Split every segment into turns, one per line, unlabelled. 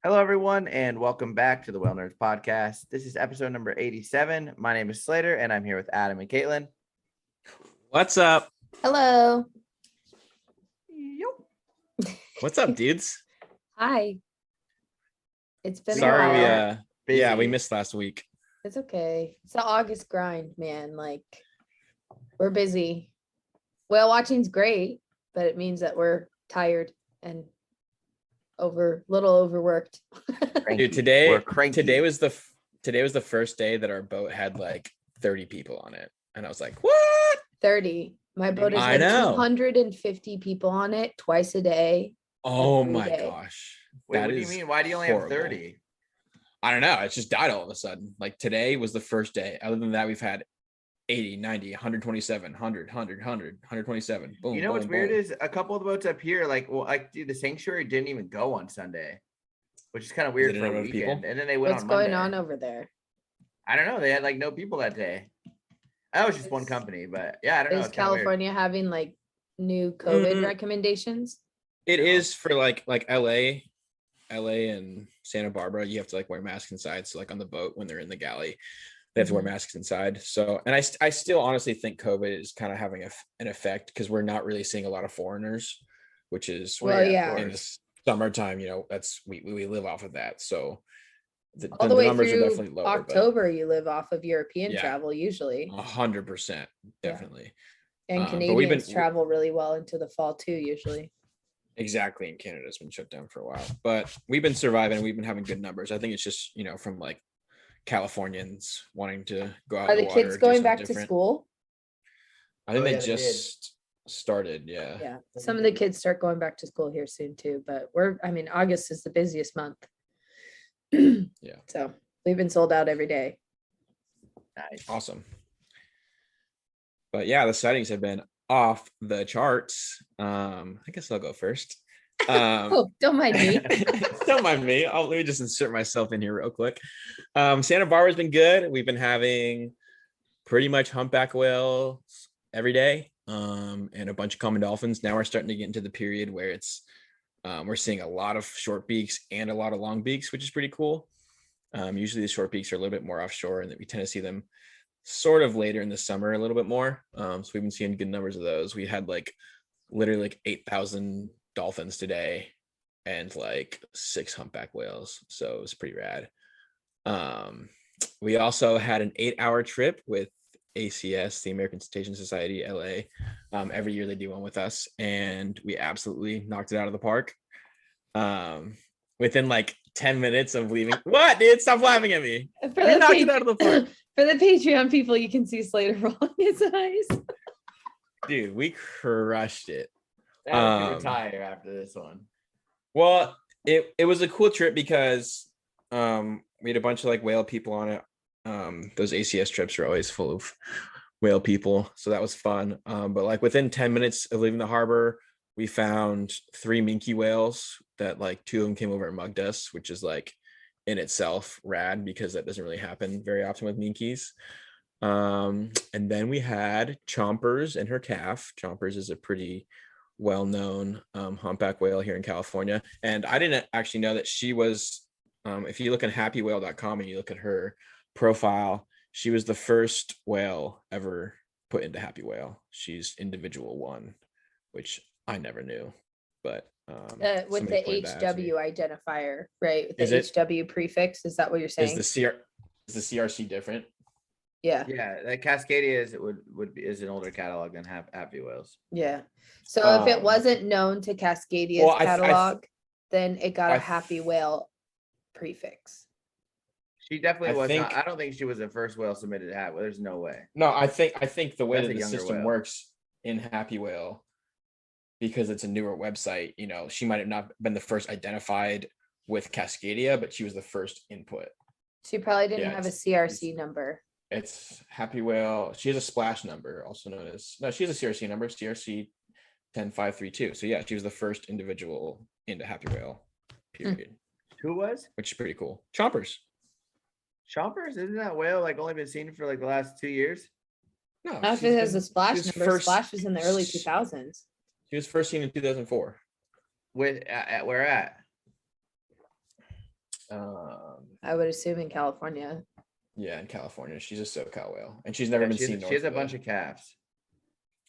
Hello, everyone, and welcome back to the Well Nerds Podcast. This is episode number 87. My name is Slater, and I'm here with Adam and Katlyn.
What's up?
Hello.
What's up, dudes?
Hi. It's been a
Sorry,
while.
we missed last week.
It's okay. It's the August grind, man. Like, we're busy. Whale watching's great, but it means that we're tired and little overworked.
Dude, today was the first day that our boat had like 30 people on it, and I was like, "What?
30? My boat has had 250 people on it twice a day.
Oh my gosh!
Wait, what do you mean? Why do you only have 30?
I don't know. It's just died all of a sudden. Like today was the first day. Other than that, we've had 80, 90, 127, 100, 127. Boom.
You know what's weird is a couple of the boats up here, dude, the sanctuary didn't even go on Sunday, which is kind of weird for a weekend. People? And then they went
What's
on Monday.
going on over there?
I don't know. They had like no people that day. That was just one company, but yeah, I don't know.
Is California having like new COVID recommendations?
It is for like LA and Santa Barbara. You have to like wear masks inside. So like on the boat when they're in the galley, they have to wear masks inside. So, and I still honestly think COVID is kind of having an effect because we're not really seeing a lot of foreigners, which is in the summertime, that's we live off of that. So the
way
numbers
through
are definitely lower.
October, you live off of European travel usually.
100%, definitely.
Yeah. And Canadians travel really well into the fall too, usually.
Exactly, and Canada's been shut down for a while, but we've been surviving. We've been having good numbers. I think it's just from like Californians wanting to go out.
Are the kids going back to school?
I think they just started.
Yeah. Some of the kids start going back to school here soon too, but August is the busiest month.
Yeah.
So we've been sold out every day.
Nice.
Awesome. But yeah, the sightings have been off the charts. I guess I'll go first.
Don't mind me.
Don't mind me. Let me just insert myself in here real quick. Santa Barbara's been good. We've been having pretty much humpback whales every day, and a bunch of common dolphins. Now we're starting to get into the period where it's we're seeing a lot of short beaks and a lot of long beaks, which is pretty cool. Usually the short beaks are a little bit more offshore, and that we tend to see them sort of later in the summer a little bit more. So we've been seeing good numbers of those. We had literally 8,000 dolphins today and 6 humpback whales. So it was pretty rad. We also had an 8-hour trip with ACS, the American Cetacean Society, LA. Every year they do one with us, and we absolutely knocked it out of the park. Within 10 minutes of leaving. What, dude? Stop laughing at me. Knocked it out of the park.
For the Patreon people, you can see Slater rolling his eyes.
Dude, we crushed it.
I would retire after this one.
Well, it was a cool trip because we had a bunch of whale people on it. Those ACS trips are always full of whale people, so that was fun. But within 10 minutes of leaving the harbor, we found 3 minke whales that 2 of them came over and mugged us, which is in itself rad because that doesn't really happen very often with minkies. And then we had Chompers and her calf. Chompers is a pretty well-known humpback whale here in California, and I didn't actually know that she was if you look at happywhale.com and you look at her profile, she was the first whale ever put into Happy Whale. She's individual 1, which I never knew, but
with the HW identifier, right? With the HW prefix, is that what you're saying?
Is the CRC different?
Yeah.
Yeah, that Cascadia is an older catalog than Happy Whales.
Yeah. So if it wasn't known to Cascadia's catalog, then it got a Happy Whale prefix.
She definitely was not. I don't think she was the first whale submitted to Happy Whale. There's no way.
No, I think the way that the system works in Happy Whale, because it's a newer website, she might have not been the first identified with Cascadia, but she was the first input.
She probably didn't have a CRC number.
It's Happy Whale. She has a splash number, also known as, no, she has a CRC number, CRC 10532. So yeah, she was the first individual into Happy Whale, period.
Who was?
Which is pretty cool. Chompers.
Chompers? Isn't that whale only been seen for the last 2 years?
No, if it has a splash number. Splash was in the early 2000s.
She was first seen in 2004.
Where at?
I would assume in California.
Yeah, in California. She's a SoCal whale, and she's never been seen north.
She has a bunch of calves.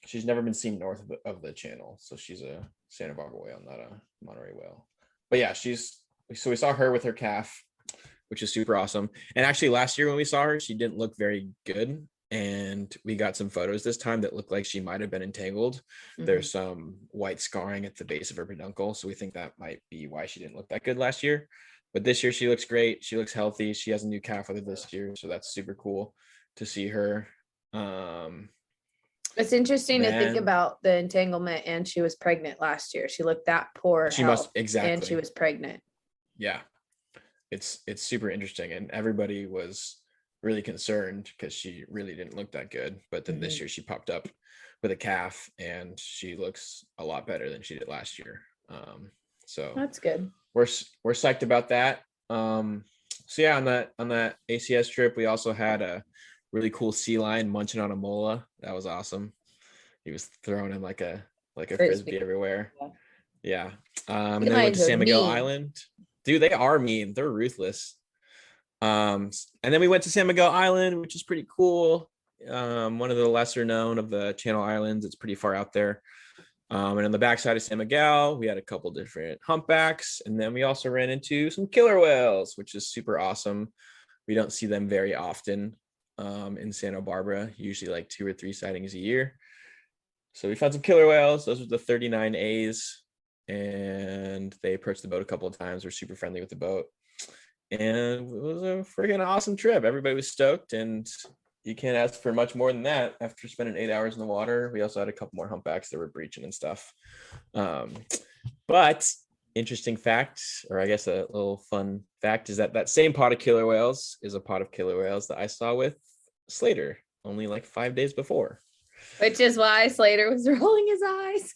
She's never been seen north of the channel, so she's a Santa Barbara whale, not a Monterey whale. But yeah, so we saw her with her calf, which is super awesome. And actually, last year when we saw her, she didn't look very good, and we got some photos this time that looked like she might have been entangled. Mm-hmm. There's some white scarring at the base of her peduncle, so we think that might be why she didn't look that good last year. But this year she looks great. She looks healthy. She has a new calf with her this year, so that's super cool to see her.
It's interesting to think about the entanglement, and she was pregnant last year. She looked that poor.
She must, exactly.
And she was pregnant.
Yeah, it's super interesting, and everybody was really concerned because she really didn't look that good. But then this year she popped up with a calf, and she looks a lot better than she did last year. So
that's good.
We're psyched about that. So yeah, on that ACS trip, we also had a really cool sea lion munching on a mola. That was awesome. He was throwing him like a frisbee everywhere. Yeah. And then we went to San Miguel Island. Dude, they are mean. They're ruthless. And then we went to San Miguel Island, which is pretty cool. One of the lesser known of the Channel Islands. It's pretty far out there. And on the backside of San Miguel, we had a couple different humpbacks, and then we also ran into some killer whales, which is super awesome. We don't see them very often in Santa Barbara, usually like 2 or 3 sightings a year. So we found some killer whales. Those were the 39 A's, and they approached the boat a couple of times. We're super friendly with the boat, and it was a freaking awesome trip. Everybody was stoked, and you can't ask for much more than that after spending 8 hours in the water. We also had a couple more humpbacks that were breaching and stuff. But interesting fact, or I guess a little fun fact, is that same pod of killer whales is a pod of killer whales that I saw with Slater only like 5 days before.
Which is why Slater was rolling his eyes.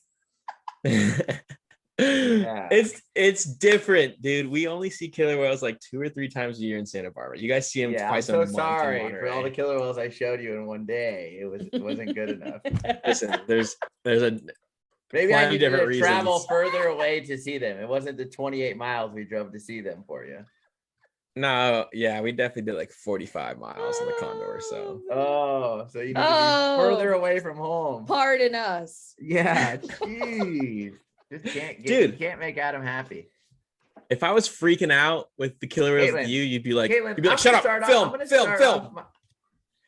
Yeah. It's different, dude. We only see killer whales like 2 or 3 times a year in Santa Barbara. You guys see them twice a month.
I'm so sorry for all the killer whales I showed you in one day. It wasn't good enough.
Listen, there's a
maybe I needed to travel further away to see them. It wasn't the 28 miles we drove to see them for you.
No, yeah, we definitely did like 45 miles in the Condor.
So you need to be further away from home.
Pardon us.
Yeah, jeez. Just you can't make Adam happy.
If I was freaking out with the killer whales with you, you'd be like,
Katlyn,
shut up, film.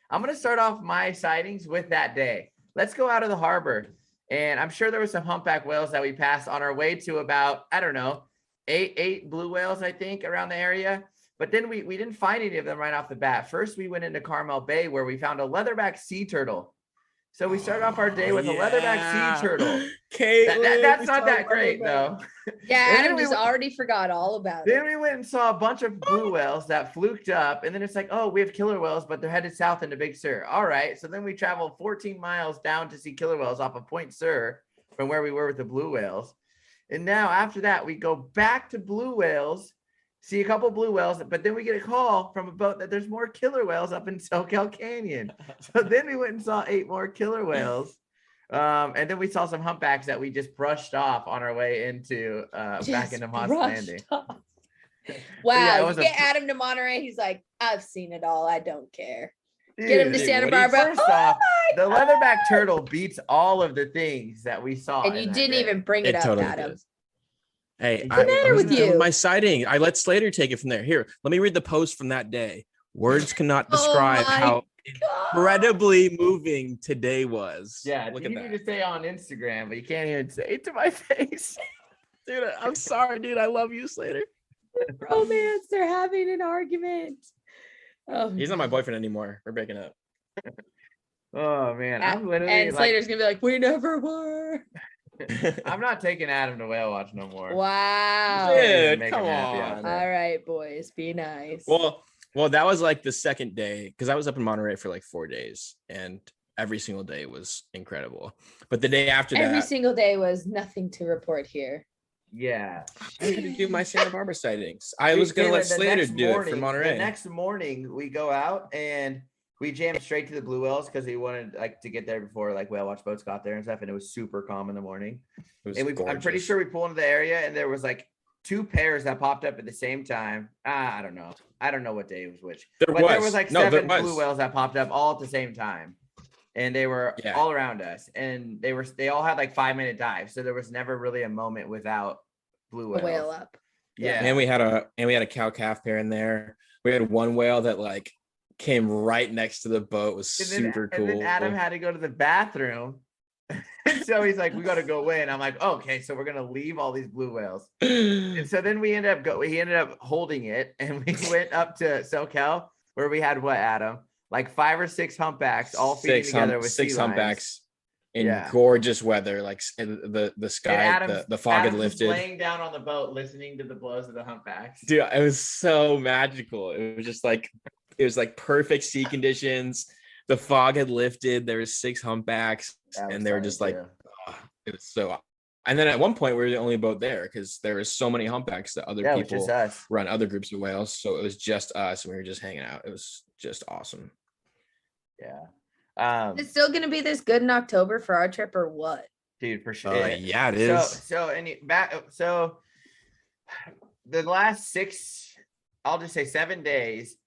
I'm gonna start off my sightings with that day. Let's go out of the harbor, and I'm sure there were some humpback whales that we passed on our way to about, I don't know, eight blue whales, I think, around the area. But then we didn't find any of them right off the bat. First, we went into Carmel Bay where we found a leatherback sea turtle. So we started off our day with a leatherback sea turtle. That's not that great, though.
Yeah, Adam just already forgot all about it.
Then we went and saw a bunch of blue whales that fluked up. And then it's like, oh, we have killer whales, but they're headed south into Big Sur. All right. So then we traveled 14 miles down to see killer whales off of Point Sur from where we were with the blue whales. And now after that, we go back to blue whales, see a couple blue whales, but then we get a call from a boat that there's more killer whales up in SoCal Canyon. So then we went and saw 8 more killer whales. And then we saw some humpbacks that we just brushed off on our way into back into Moss Landing.
Wow. Yeah, you get Adam to Monterey, he's like, I've seen it all. I don't care. Dude, get him to Santa Barbara.
First off, the leatherback turtle beats all of the things that we saw.
And you didn't even bring it up, totally Adam.
Does. Hey,
what's the matter with you?
My sighting. I let Slater take it from there. Here, let me read the post from that day. Words cannot describe how incredibly moving today was.
Yeah, look at that. You need to say on Instagram, but you can't even say it to my face.
Dude, I'm sorry, dude. I love you, Slater.
Romance. They're having an argument. Oh,
he's not my boyfriend anymore. We're breaking up.
Oh man, I'm literally
and Slater's gonna be like, we never were.
I'm not taking Adam to whale watch no more.
Wow,
dude, come on.
All right, boys, be nice.
Well, that was like the second day because I was up in Monterey for like 4 days, and every single day was incredible. But the day after that,
every single day was nothing to report here.
Yeah,
I had to do my Santa Barbara sightings. I was gonna let Slater do it for Monterey.
The next morning, we go out and we jammed straight to the blue whales because we wanted like to get there before like whale watch boats got there and stuff. And it was super calm in the morning. I'm pretty sure we pulled into the area and there was like 2 pairs that popped up at the same time. I don't know. I don't know what day it was which.
There
But there was
was.
like
No, there
7
was.
blue whales that popped up all at the same time. And they were
Yeah.
all around us. And they all had like 5-minute dives. So there was never really a moment without blue
A
whales.
whale up.
Yeah.
And we had a cow calf pair in there. We had one whale that like came right next to the boat. It was super cool.
And then Adam had to go to the bathroom. So he's like, we got to go away. And I'm like, okay, so we're going to leave all these blue whales. And so then he ended up holding it. And we went up to SoCal where we had what, Adam? Like 5 or 6 humpbacks all feeding together with
6
sea lions.
humpbacks in gorgeous weather. Like the sky, the fog had lifted.
Laying down on the boat, listening to the blows of the humpbacks.
Dude, it was so magical. It was like perfect sea conditions. The fog had lifted. There was 6 humpbacks, and they were just like, it was so. And then at one point, we were the only boat there because there was so many humpbacks that other people run other groups of whales. So it was just us, and we were just hanging out. It was just awesome.
Yeah.
It's still gonna be this good in October for our trip, or what?
Dude, for sure.
Yeah, it is.
So the last 7 days,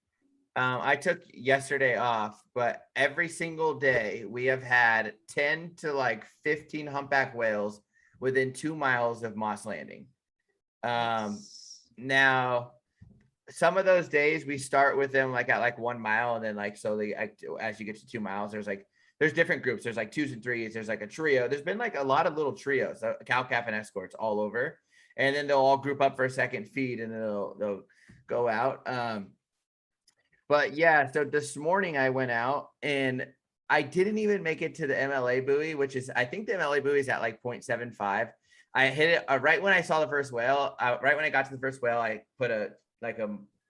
I took yesterday off, but every single day we have had 10 to like 15 humpback whales within 2 miles of Moss Landing. Now some of those days we start with them like at like 1 mile, and then like slowly as you get to 2 miles, there's different groups. There's like 2s and 3s. There's like a trio. There's been like a lot of little trios, cow calf and escorts all over, and then they'll all group up for a second feed, and then they'll go out. But yeah, so this morning I went out and I didn't even make it to the MLA buoy, which is, I think the MLA buoy is at like 0.75. I hit it right when I saw the first whale. Right when I got to the first whale, I put a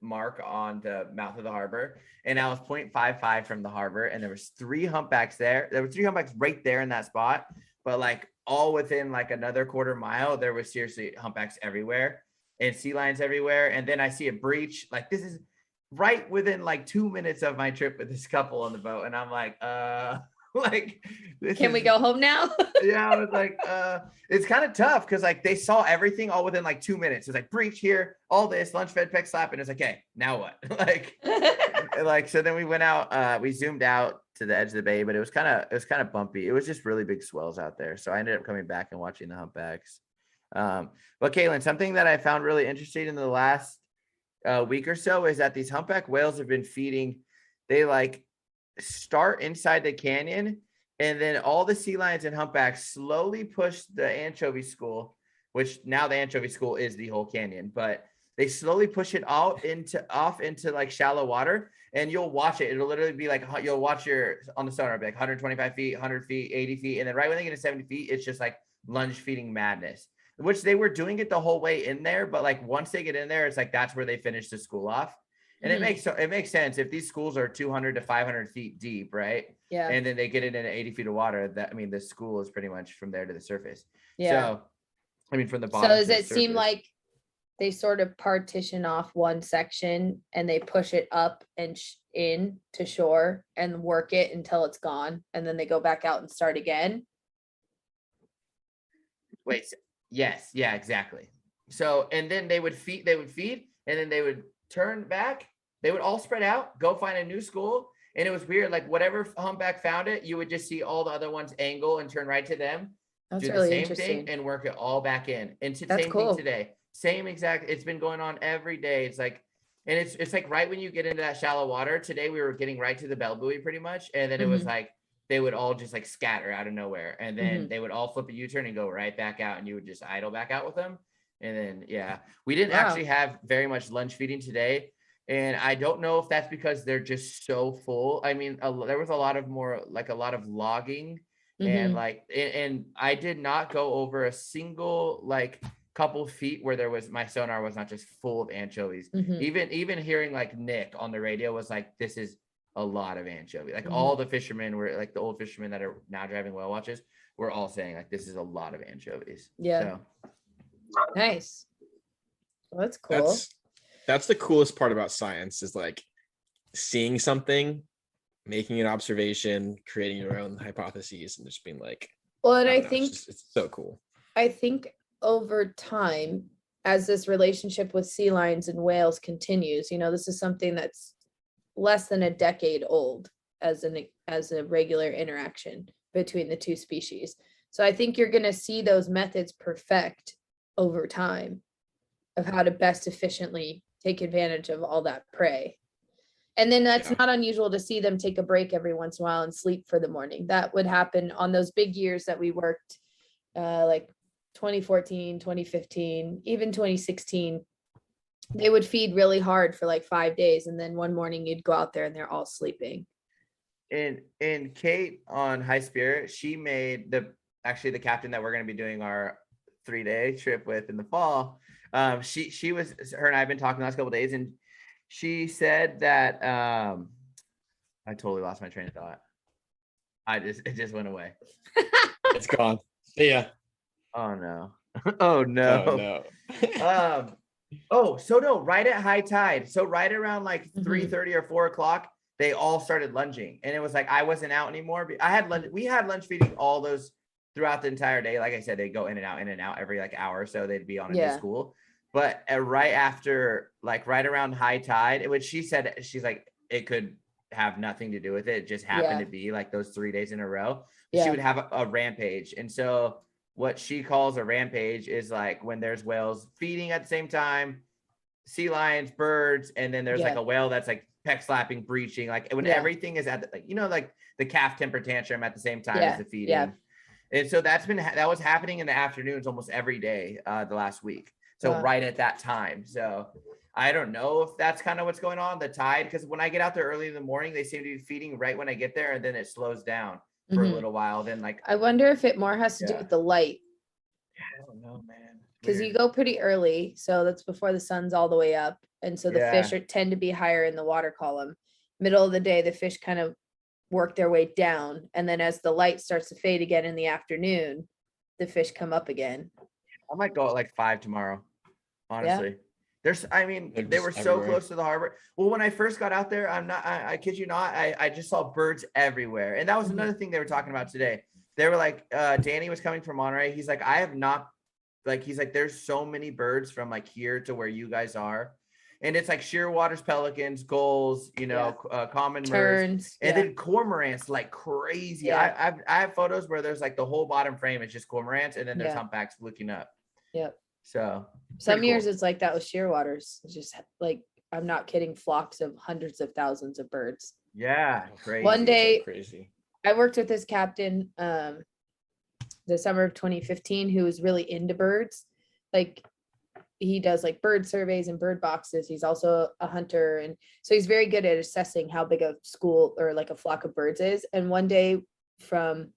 mark on the mouth of the harbor, and I was 0.55 from the harbor, and there was 3 humpbacks there. There were 3 humpbacks right there in that spot, but like all within like another quarter mile, there was seriously humpbacks everywhere and sea lions everywhere. And then I see a breach. Like this is right within like 2 minutes of my trip with this couple on the boat, and I'm like, like,
can we go home now?
Yeah, I was like, it's kind of tough because like they saw everything all within like 2 minutes. It's like breach here, all this, lunch, fed, peck, slap, and it's like, hey, now what? like so then we went out, we zoomed out to the edge of the bay, but it was kind of bumpy. It was just really big swells out there, so I ended up coming back and watching the humpbacks. But Katlyn, something that I found really interesting in the last week or so is that these humpback whales have been feeding. They like start inside the canyon, and then all the sea lions and humpbacks slowly push the anchovy school, which now the anchovy school is the whole canyon, but they slowly push it off into like shallow water, and you'll watch it. It'll literally be like, you'll watch on the sonar, be like 125 feet, 100 feet, 80 feet. And then right when they get to 70 feet, it's just like lunge feeding madness, which they were doing it the whole way in there. But like once they get in there, it's like, that's where they finish the school off. And it makes sense if these schools are 200 to 500 feet deep, right?
Yeah.
And then they get it into 80 feet of water. The school is pretty much from there to the surface.
Yeah.
So, from the bottom.
So does it seem like they sort of partition off one section and they push it up and in to shore and work it until it's gone, and then they go back out and start again?
Wait. Yes. Yeah. Exactly. So, and then they would feed, and then they would turn back. They would all spread out, go find a new school. And it was weird. Like whatever humpback found it, you would just see all the other ones angle and turn right to them.
That's
do
really
the same
interesting.
thing and work it all back in. And
That's
same
cool.
thing today. Same exact. It's been going on every day. It's like, and it's like right when you get into that shallow water. Today we were getting right to the bell buoy pretty much, and then it was like they would all just like scatter out of nowhere, and then they would all flip a U-turn and go right back out, and you would just idle back out with them. And then we didn't actually have very much lunch feeding today. And I don't know if that's because they're just so full. I mean, there was a lot of logging and and I did not go over a single like couple feet where my sonar was not just full of anchovies. Even hearing like Nick on the radio was like, this is a lot of anchovy. Like all the fishermen were like the old fishermen that are now driving whale watches were all saying like, this is a lot of anchovies.
Yeah.
So.
Nice. Well, that's cool.
That's the coolest part about science is like seeing something, making an observation, creating your own hypotheses, and just being like,
well, and I think
it's so cool.
I think over time, as this relationship with sea lions and whales continues, this is something that's less than a decade old as a regular interaction between the two species. So I think you're going to see those methods perfect over time of how to best efficiently take advantage of all that prey. And then that's
Yeah.
not unusual to see them take a break every once in a while and sleep for the morning. That would happen on those big years that we worked, like 2014, 2015, even 2016. They would feed really hard for like 5 days. And then one morning you'd go out there and they're all sleeping.
And Kate on High Spirit, she made the captain that we're going to be doing our 3-day trip with in the fall. She was, her and I have been talking the last couple of days, and she said that I totally lost my train of thought. It just went away.
It's gone. See ya.
Oh no. Oh no.
Oh no.
So no, right at high tide. So right around like 3:30 or 4 o'clock, they all started lunging. And it was like I wasn't out anymore. I had lunch, we had lunch feeding all those throughout the entire day. Like I said, they go in and out every like hour or so. They'd be on a new school. But right after, like right around high tide, which she said, she's like, it could have nothing to do with it. It just happened to be like those 3 days in a row. She would have a rampage. And so what she calls a rampage is like when there's whales feeding at the same time, sea lions, birds, and then there's like a whale that's like peck slapping, breaching, like when everything is at the, like, like the calf temper tantrum at the same time as the feeding. Yeah. And so that was happening in the afternoons almost every day the last week. So right at that time. So I don't know if that's kind of what's going on, the tide, because when I get out there early in the morning, they seem to be feeding right when I get there, and then it slows down for a little while. Then like
I wonder if it more has to do with the light.
I don't know, man.
Because you go pretty early, so that's before the sun's all the way up, and so the fish tend to be higher in the water column. Middle of the day, the fish kind of work their way down, and then as the light starts to fade again in the afternoon, the fish come up again.
I might go at like 5 tomorrow, honestly. They were so close to the harbor. Well, when I first got out there, I kid you not, I just saw birds everywhere. And that was another thing they were talking about today. They were like, Danny was coming from Monterey. He's like, I have not, like, he's like, there's so many birds from like here to where you guys are. And it's like shearwaters, pelicans, gulls, common terns, and then cormorants like crazy. I have photos where there's like the whole bottom frame is just cormorants, and then there's humpbacks looking up.
Yep.
So
some years it's like that with shearwaters. It's just like, I'm not kidding, flocks of hundreds of thousands of birds.
Yeah, crazy.
One day,
crazy.
I worked with this captain the summer of 2015 who was really into birds. Like he does like bird surveys and bird boxes. He's also a hunter, and so he's very good at assessing how big a school or like a flock of birds is. And one day from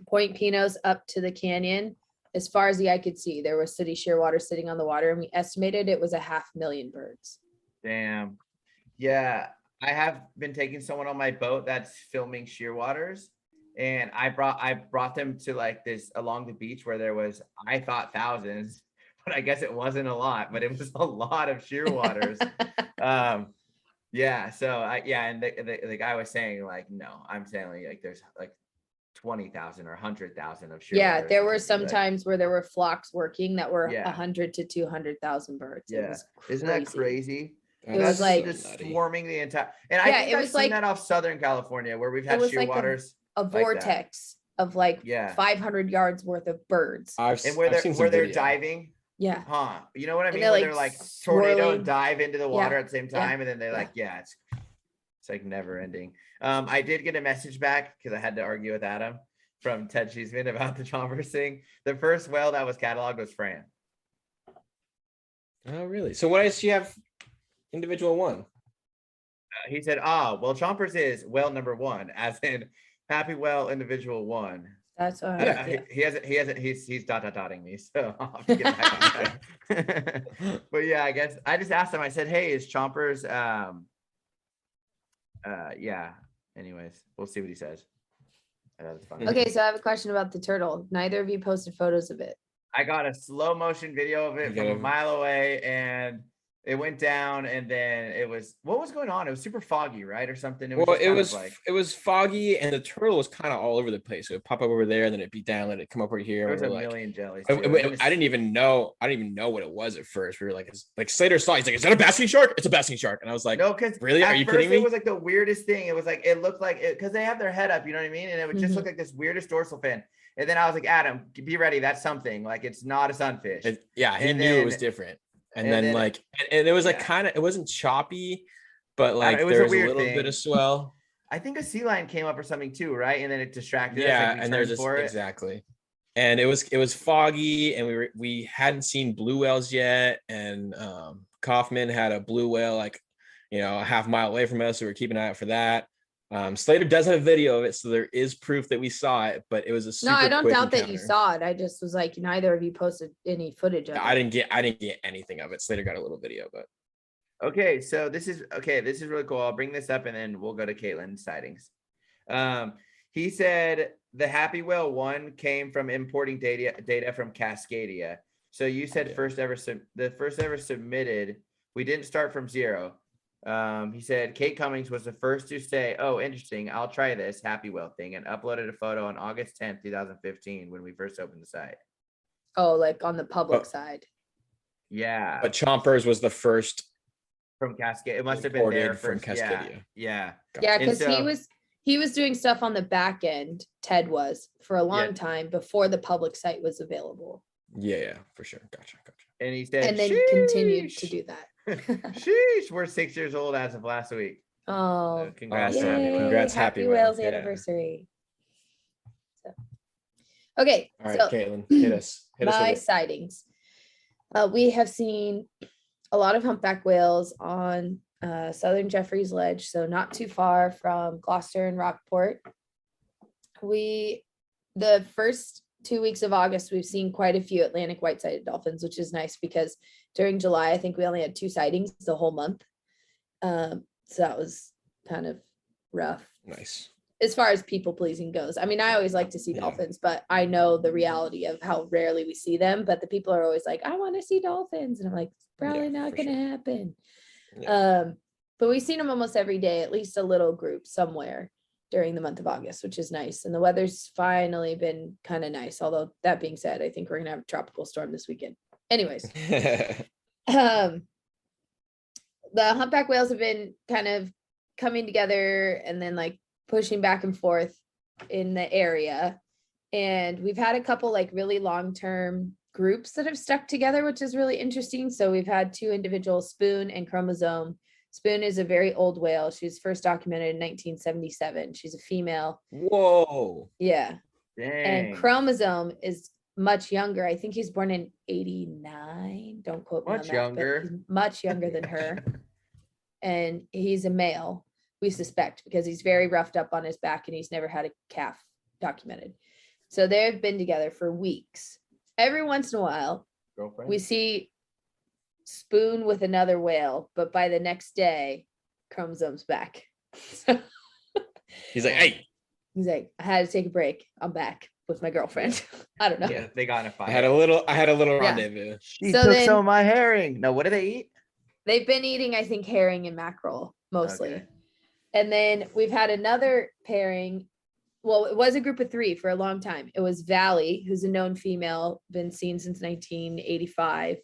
Point Pinos up to the canyon, as far as the eye could see, there was city shearwater sitting on the water, and we estimated it was 500,000 birds.
Damn. Yeah, I have been taking someone on my boat that's filming shearwaters, and I brought them to like this along the beach where there was, I thought thousands, but I guess it wasn't a lot, but it was a lot of shearwaters. Yeah. So and the guy was saying like, no, I'm saying like there's like 20,000 or 100,000 of shearwaters.
Yeah, there were some times where there were flocks working that were 100 to 200,000 birds.
Yeah, isn't that crazy?
It was like
just swarming the entire. And I think I've seen that off Southern California where we've had shearwaters.
Like a vortex of like 500 yards worth of birds.
And where they're diving.
Yeah.
Huh. You know what I mean? Where they're like tornado and dive into the water at the same time, and then they're like, it's like never ending. I did get a message back because I had to argue with Adam from Ted Cheeseman about the chompers thing. The first whale that was cataloged was Fran.
Oh, really? So why does she have individual one?
He said, well, chompers is whale number 1, as in happy whale individual 1.
That's all right.
He's dotting me, so I'll have to get back on that. But yeah, I guess I just asked him, I said, hey, is chompers anyways, we'll see what he says. That's funny.
Okay, so I have a question about the turtle. Neither of you posted photos of it.
I got a slow motion video of it from a mile away, and It went down, and then what was going on? It was super foggy, right, or something. It was
Well,
just kind of like
it was foggy, and the turtle was kind of all over the place. So it would pop up over there, and then it'd be down, and it'd come up over here.
there
And
was
we
a
were like,
million jellies
I,
too. And it was,
I didn't even know what it was at first. We were like Slater saw. He's like, "Is that a basking shark? It's a basking shark." And I was like,
no, because
"Really? Are
at
you
first
kidding me?"
it was like the weirdest thing. It was like it looked like it because they have their head up, you know what I mean? And it would just look like this weirdest dorsal fin. And then I was like, Adam, be ready. That's something. Like it's not a sunfish.
He
And
knew it was
then-
different. And
and
then
then-
like, and it was like
yeah.
kind of, it wasn't choppy, but
I
like
don't- it was
there
a
was a
weird
little
thing.
bit of swell.
I think a sea lion came up or something too, right? And then it distracted us.
Yeah,
Like we
and there's
turned
just
for it.
exactly. And it was foggy, and we hadn't seen blue whales yet, and Kaufman had a blue whale like, a half mile away from us, so we were keeping an eye out for that. Slater does have a video of it, so there is proof that we saw it, but it was a super
No, I don't
quick
doubt that you
encounter.
saw it. I just was like, neither of you posted any footage of it.
I didn't get anything of it. Slater got a little video, but
Okay, so this is really cool. I'll bring this up and then we'll go to Katlyn's sightings. He said the Happy Whale 1 came from importing data from Cascadia. So you said the first ever submitted. We didn't start from zero. He said Kate Cummings was the first to say, "Oh, interesting. I'll try this Happy Whale thing," and uploaded a photo on August 10th, 2015, when we first opened the site.
Oh, like on the public side.
Yeah,
but Chompers was the first
from Cascadia. It must have been there
imported from
first. Yeah,
Cascadia.
yeah.
Yeah,
And
because
so-
he was doing stuff on the back end. Ted was for a long
Yeah.
time before the public site was available,
Yeah, for sure. Gotcha.
And he said,
and then continued to do that.
Sheesh, we're 6 years old as of last week.
Oh,
Congrats,
Awesome.
yay,
Congrats,
Happy
Happy Whale.
Whales
Yeah.
anniversary. So, okay,
All right,
so
Katlyn, hit us. Hit us
my
with it.
sightings. We have seen a lot of humpback whales on southern Jeffreys Ledge, so not too far from Gloucester and Rockport. The first 2 weeks of August, we've seen quite a few Atlantic white-sided dolphins, which is nice because during July, I think we only had 2 sightings the whole month. So that was kind of rough
Nice.
as far as people pleasing goes. I mean, I always like to see
Yeah.
dolphins, but I know the reality of how rarely we see them. But the people are always like, I want to see dolphins. And I'm like, it's probably
Yeah,
not
for
going to
sure.
happen.
Yeah.
But we've seen them almost every day, at least a little group somewhere during the month of August, which is nice. And the weather's finally been kind of nice. Although that being said, I think we're going to have a tropical storm this weekend. Anyways, the humpback whales have been kind of coming together and then like pushing back and forth in the area. And we've had a couple like really long-term groups that have stuck together, which is really interesting. So we've had 2 individuals, Spoon and Chromosome. Spoon is a very old whale. She was first documented in 1977. She's a female.
Whoa.
Yeah.
Dang.
And Chromosome is much younger. I think he's born in 89. Don't quote me
Much
on that.
younger.
But he's much younger than her. And he's a male, we suspect, because he's very roughed up on his back and he's never had a calf documented. So they've been together for weeks. Every once in a while,
Girlfriend.
we see Spoon with another whale, but by the next day, Chromosome's back.
He's like, hey,
He's like, I had to take a break. I'm back with my girlfriend. I don't know.
Yeah, they got in a fight.
I had a little
Yeah.
rendezvous.
She
So
took
then-
some of my herring. No, what do they eat?
They've been eating, I think, herring and mackerel mostly.
Okay.
And then we've had another pairing. Well, it was a group of 3 for a long time. It was Valley, who's a known female, been seen since 1985.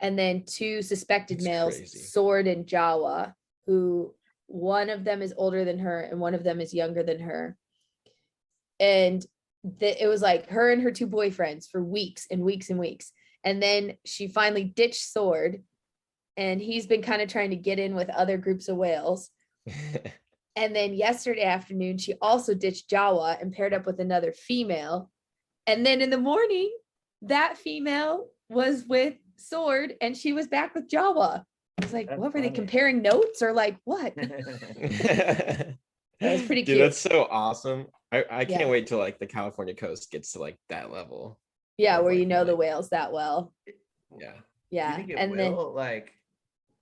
And then 2 suspected
That's
males,
crazy.
Sword and Jawa, who one of them is older than her and one of them is younger than her. And it was like her and her 2 boyfriends for weeks and weeks and weeks. And then she finally ditched Sword. And he's been kind of trying to get in with other groups of whales. And then yesterday afternoon, she also ditched Jawa and paired up with another female. And then in the morning, that female was with Sword and she was back with Jawa. I was like,
That's
what were they
funny.
comparing notes or like what?
That
was pretty
Dude,
cute.
that's so awesome. I can't
Yeah.
wait till like the California coast gets to like that level.
Yeah,
Of,
where you
like,
know the
like-
whales that well.
Yeah.
You
Yeah.
think it
And then,
will? Like,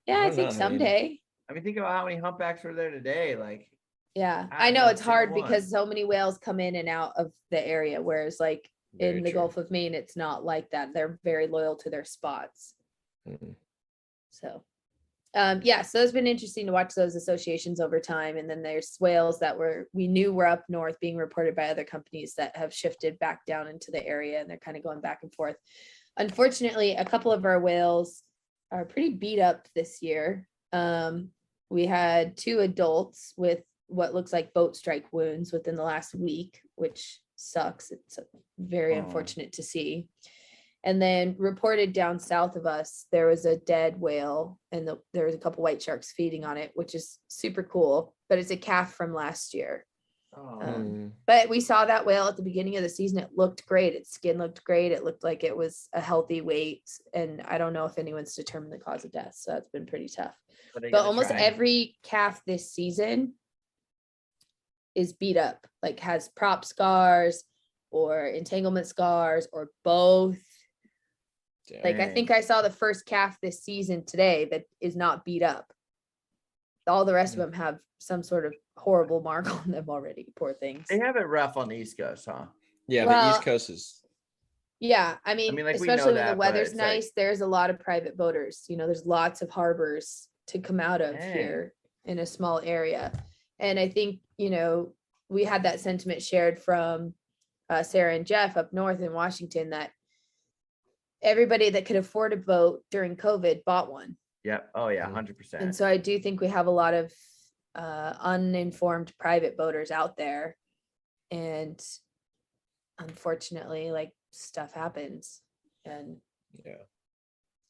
yeah,
I
I
don't
think
know, I mean-
someday.
I mean, think about how many humpbacks were there today. Like,
Yeah.
I
I know
haven't
it's
seen
hard
one.
because so many whales come in and out of the area, whereas like
Very
in the
true.
Gulf of Maine, it's not like that. They're very loyal to their spots.
Mhm.
So Yeah, so it's been interesting to watch those associations over time. And then there's whales that we knew were up north being reported by other companies that have shifted back down into the area, and they're kind of going back and forth. Unfortunately, a couple of our whales are pretty beat up this year. We had 2 adults with what looks like boat strike wounds within the last week, which sucks. It's very unfortunate to see. And then reported down south of us, there was a dead whale, and there was a couple white sharks feeding on it, which is super cool, but it's a calf from last year. But we saw that whale at the beginning of the season. It looked great. Its skin looked great. It looked like it was a healthy weight. And I don't know if anyone's determined the cause of death. So that's been pretty tough. But almost every calf this season is beat up, like has prop scars or entanglement scars or both. Dang. Like I think I saw the first calf this season today that is not beat up. All the rest of them have some sort of horrible mark on them already. Poor things.
They have it rough on the East Coast, huh?
Yeah, the East Coast is.
Yeah, I mean like especially when the weather's nice,
like...
there's a lot of private boaters. You know, there's lots of harbors to come out of here in a small area. And I think, you know, we had that sentiment shared from Sarah and Jeff up north in Washington that everybody that could afford a boat during COVID bought one.
Yeah. Oh yeah, 100%.
And so I do think we have a lot of uninformed private boaters out there, and unfortunately, like stuff happens. And
yeah,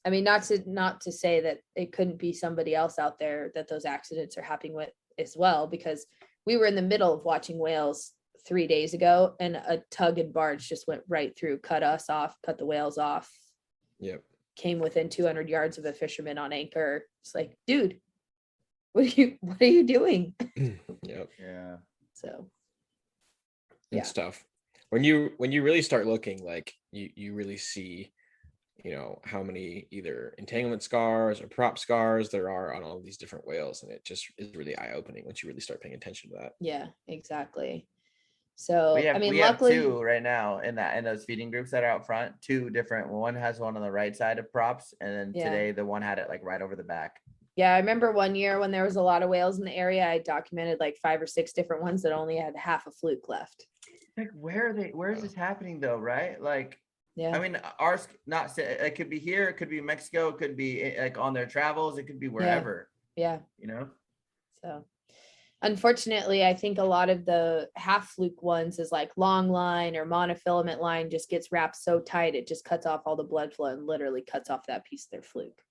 I mean, not to say that it couldn't be somebody else out there that those accidents are happening with as well, because we were in the middle of watching whales 3 days ago, and a tug and barge just went right through, cut us off, cut the whales off.
Yep.
Came within 200 yards of a fisherman on anchor. It's like, dude, what are you doing?
Yep.
Yeah.
So
it's stuff. When you really start looking, like you really see, you know, how many either entanglement scars or prop scars there are on all of these different whales, and it just is really eye-opening once you really start paying attention to that.
Yeah, exactly. So
we
luckily,
have 2 right now in those feeding groups that are out front. 2 different. One has one on the right side of props, and then today the one had it like right over the back.
Yeah, I remember one year when there was a lot of whales in the area, I documented like 5 or 6 different ones that only had half a fluke left.
Like where is this happening though, right? Like,
yeah,
I mean, ours not. It could be here, it could be Mexico, it could be like on their travels, it could be wherever.
Yeah.
You know.
So, unfortunately, I think a lot of the half fluke ones is like long line or monofilament line just gets wrapped so tight it just cuts off all the blood flow and literally cuts off that piece of their fluke.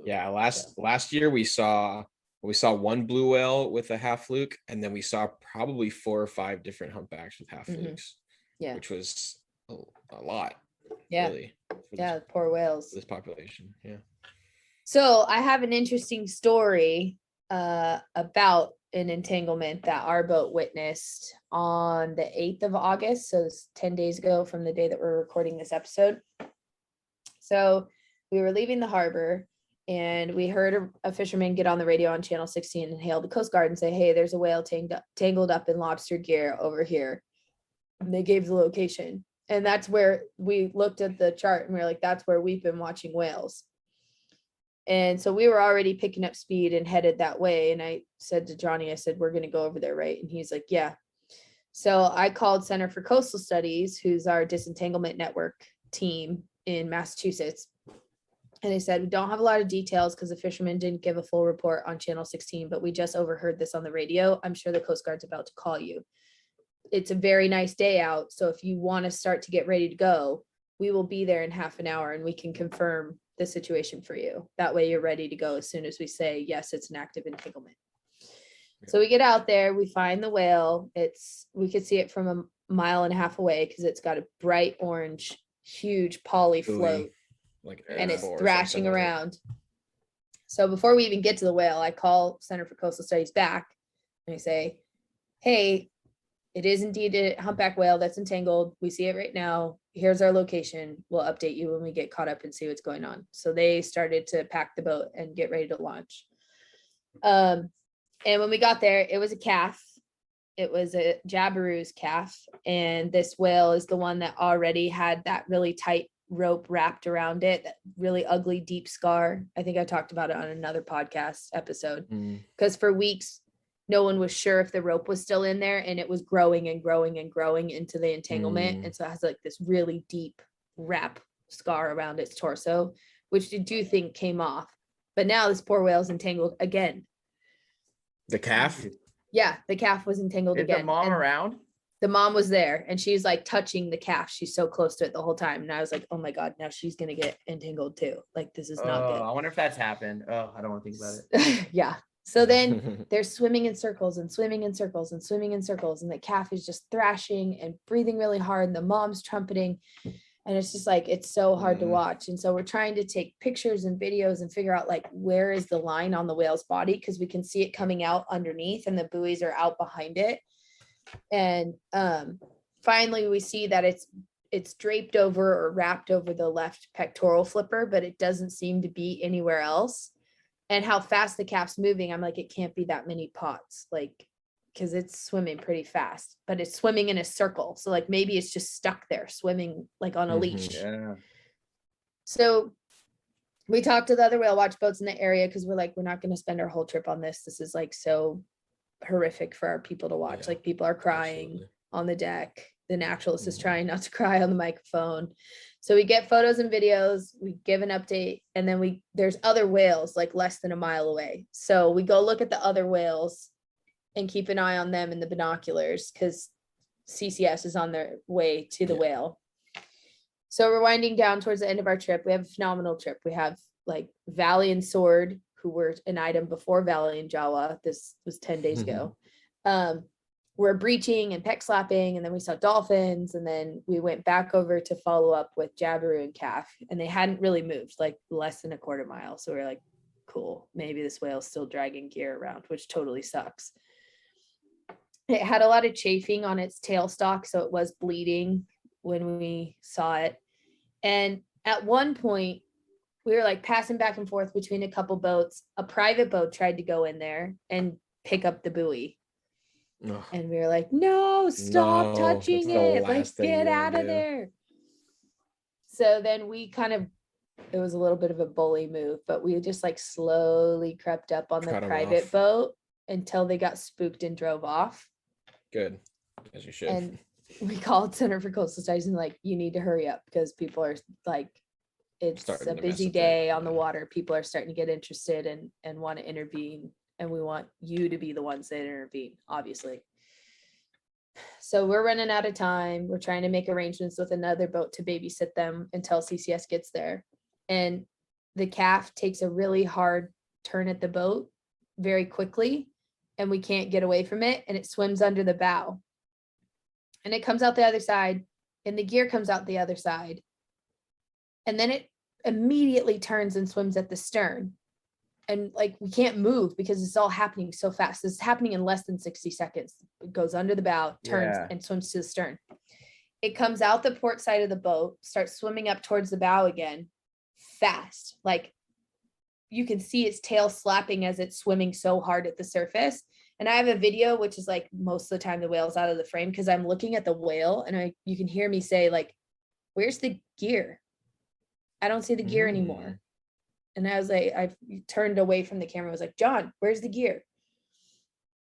Yeah, last year we saw one blue whale with a half fluke, and then we saw probably 4 or 5 different humpbacks with half flukes.
Yeah,
which was a lot.
Yeah,
really,
poor whales.
This population. Yeah.
So I have an interesting story about an entanglement that our boat witnessed on the 8th of August. So it's 10 days ago from the day that we're recording this episode. So we were leaving the harbor, and we heard a fisherman get on the radio on channel 16 and hail the Coast Guard and say, hey, there's a whale tangled up in lobster gear over here. And they gave the location. And that's where we looked at the chart and we were like, that's where we've been watching whales. And so we were already picking up speed and headed that way. And I said to Johnny, I said, we're going to go over there, right? And he's like, yeah. So I called Center for Coastal Studies, who's our disentanglement network team in Massachusetts. And I said, we don't have a lot of details because the fisherman didn't give a full report on channel 16, but we just overheard this on the radio. I'm sure the Coast Guard's about to call you. It's a very nice day out. So if you want to start to get ready to go, we will be there in half an hour and we can confirm the situation for you. That way you're ready to go as soon as we say, yes, it's an active entanglement. So we get out there, we find the whale. We could see it from a mile and a half away because it's got a bright orange, huge poly float, and it's thrashing around. So before we even get to the whale, I call Center for Coastal Studies back and I say, hey, it is indeed a humpback whale that's entangled. We see it right now. Here's our location. We'll update you when we get caught up and see what's going on. So they started to pack the boat and get ready to launch. And when we got there, it was a calf. It was a Jabiru's calf. And this whale is the one that already had that really tight rope wrapped around it, that really ugly deep scar. I think I talked about it on another podcast episode, because for weeks no one was sure if the rope was still in there, and it was growing and growing and growing into the entanglement. And so it has like this really deep wrap scar around its torso, which I do think came off. But now this poor whale's entangled again.
The calf?
Yeah, the calf was entangled
Is
again.
the mom
And
around?
the mom was there, and she's like touching the calf. She's so close to it the whole time. And I was like, oh my God, now she's going to get entangled too. Like, this is not
Oh,
good.
I wonder if that's happened. Oh, I don't want to think about it.
Yeah. So then they're swimming in circles and swimming in circles and swimming in circles. And the calf is just thrashing and breathing really hard. And the mom's trumpeting. And it's just like, it's so hard to watch. And so we're trying to take pictures and videos and figure out like, where is the line on the whale's body? Because we can see it coming out underneath and the buoys are out behind it. And finally we see that it's draped over or wrapped over the left pectoral flipper, but it doesn't seem to be anywhere else. And how fast the calf's moving, I'm like, it can't be that many pots, like, because it's swimming pretty fast, but it's swimming in a circle. So like maybe it's just stuck there swimming like on a leash.
Yeah.
So we talked to the other whale watch boats in the area, because we're like, we're not going to spend our whole trip on this. This is like so horrific for our people to watch.
Yeah,
Like, people are crying
absolutely.
on the deck. The naturalist is trying not to cry on the microphone. So we get photos and videos, we give an update, and then there's other whales like less than a mile away. So we go look at the other whales and keep an eye on them in the binoculars, because CCS is on their way to the whale. So we're winding down towards the end of our trip. We have a phenomenal trip. We have like Valley and Sword, who were an item before Valley and Jawa. This was 10 days ago. We're breaching and peck slapping, and then we saw dolphins, and then we went back over to follow up with Jabiru and Calf, and they hadn't really moved, like less than a quarter mile. So we're like, cool, maybe this whale's still dragging gear around, which totally sucks. It had a lot of chafing on its tail stalk, so it was bleeding when we saw it. And at one point, we were like passing back and forth between a couple boats. A private boat tried to go in there and pick up the buoy.
Ugh.
And we were like, no, stop
No,
touching
that's the
it. Like,
last thing
get
you wanna
out of
do.
there. So then it was a little bit of a bully move, but we just like slowly crept up on the
Cut 'em
private
off.
boat until they got spooked and drove off.
Good, as you should.
And we called Center for Coastal Studies and like, you need to hurry up, because people are like, it's
Starting
a
to mess
busy
with it,
day on the
yeah.
water. People are starting to get interested and want to intervene. And we want you to be the ones that intervene, obviously. So we're running out of time. We're trying to make arrangements with another boat to babysit them until CCS gets there. And the calf takes a really hard turn at the boat very quickly, and we can't get away from it. And it swims under the bow. And it comes out the other side, and the gear comes out the other side. And then it immediately turns and swims at the stern. And like, we can't move because it's all happening so fast. This is happening in less than 60 seconds. It goes under the bow, turns and swims to the stern. It comes out the port side of the boat, starts swimming up towards the bow again, fast. Like, you can see its tail slapping as it's swimming so hard at the surface. And I have a video, which is like most of the time the whale's out of the frame, because I'm looking at the whale and you can hear me say like, where's the gear? I don't see the gear anymore. And I was like, I turned away from the camera. I was like, John, where's the gear?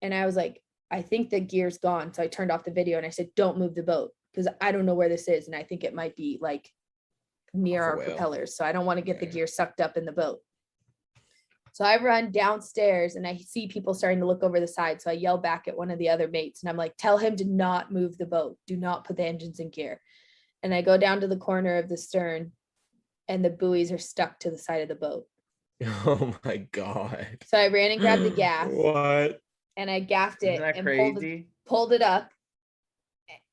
And I was like, I think the gear's gone. So I turned off the video and I said, don't move the boat, because I don't know where this is. And I think it might be like near
Off a
our
whale.
propellers. So I don't want to get the gear sucked up in the boat. So I run downstairs and I see people starting to look over the side. So I yell back at one of the other mates and I'm like, tell him to not move the boat. Do not put the engines in gear. And I go down to the corner of the stern, and the buoys are stuck to the side of the boat.
Oh my God.
So I ran and grabbed the gaff.
What?
And I gaffed it
Isn't that
and
crazy?
pulled it up.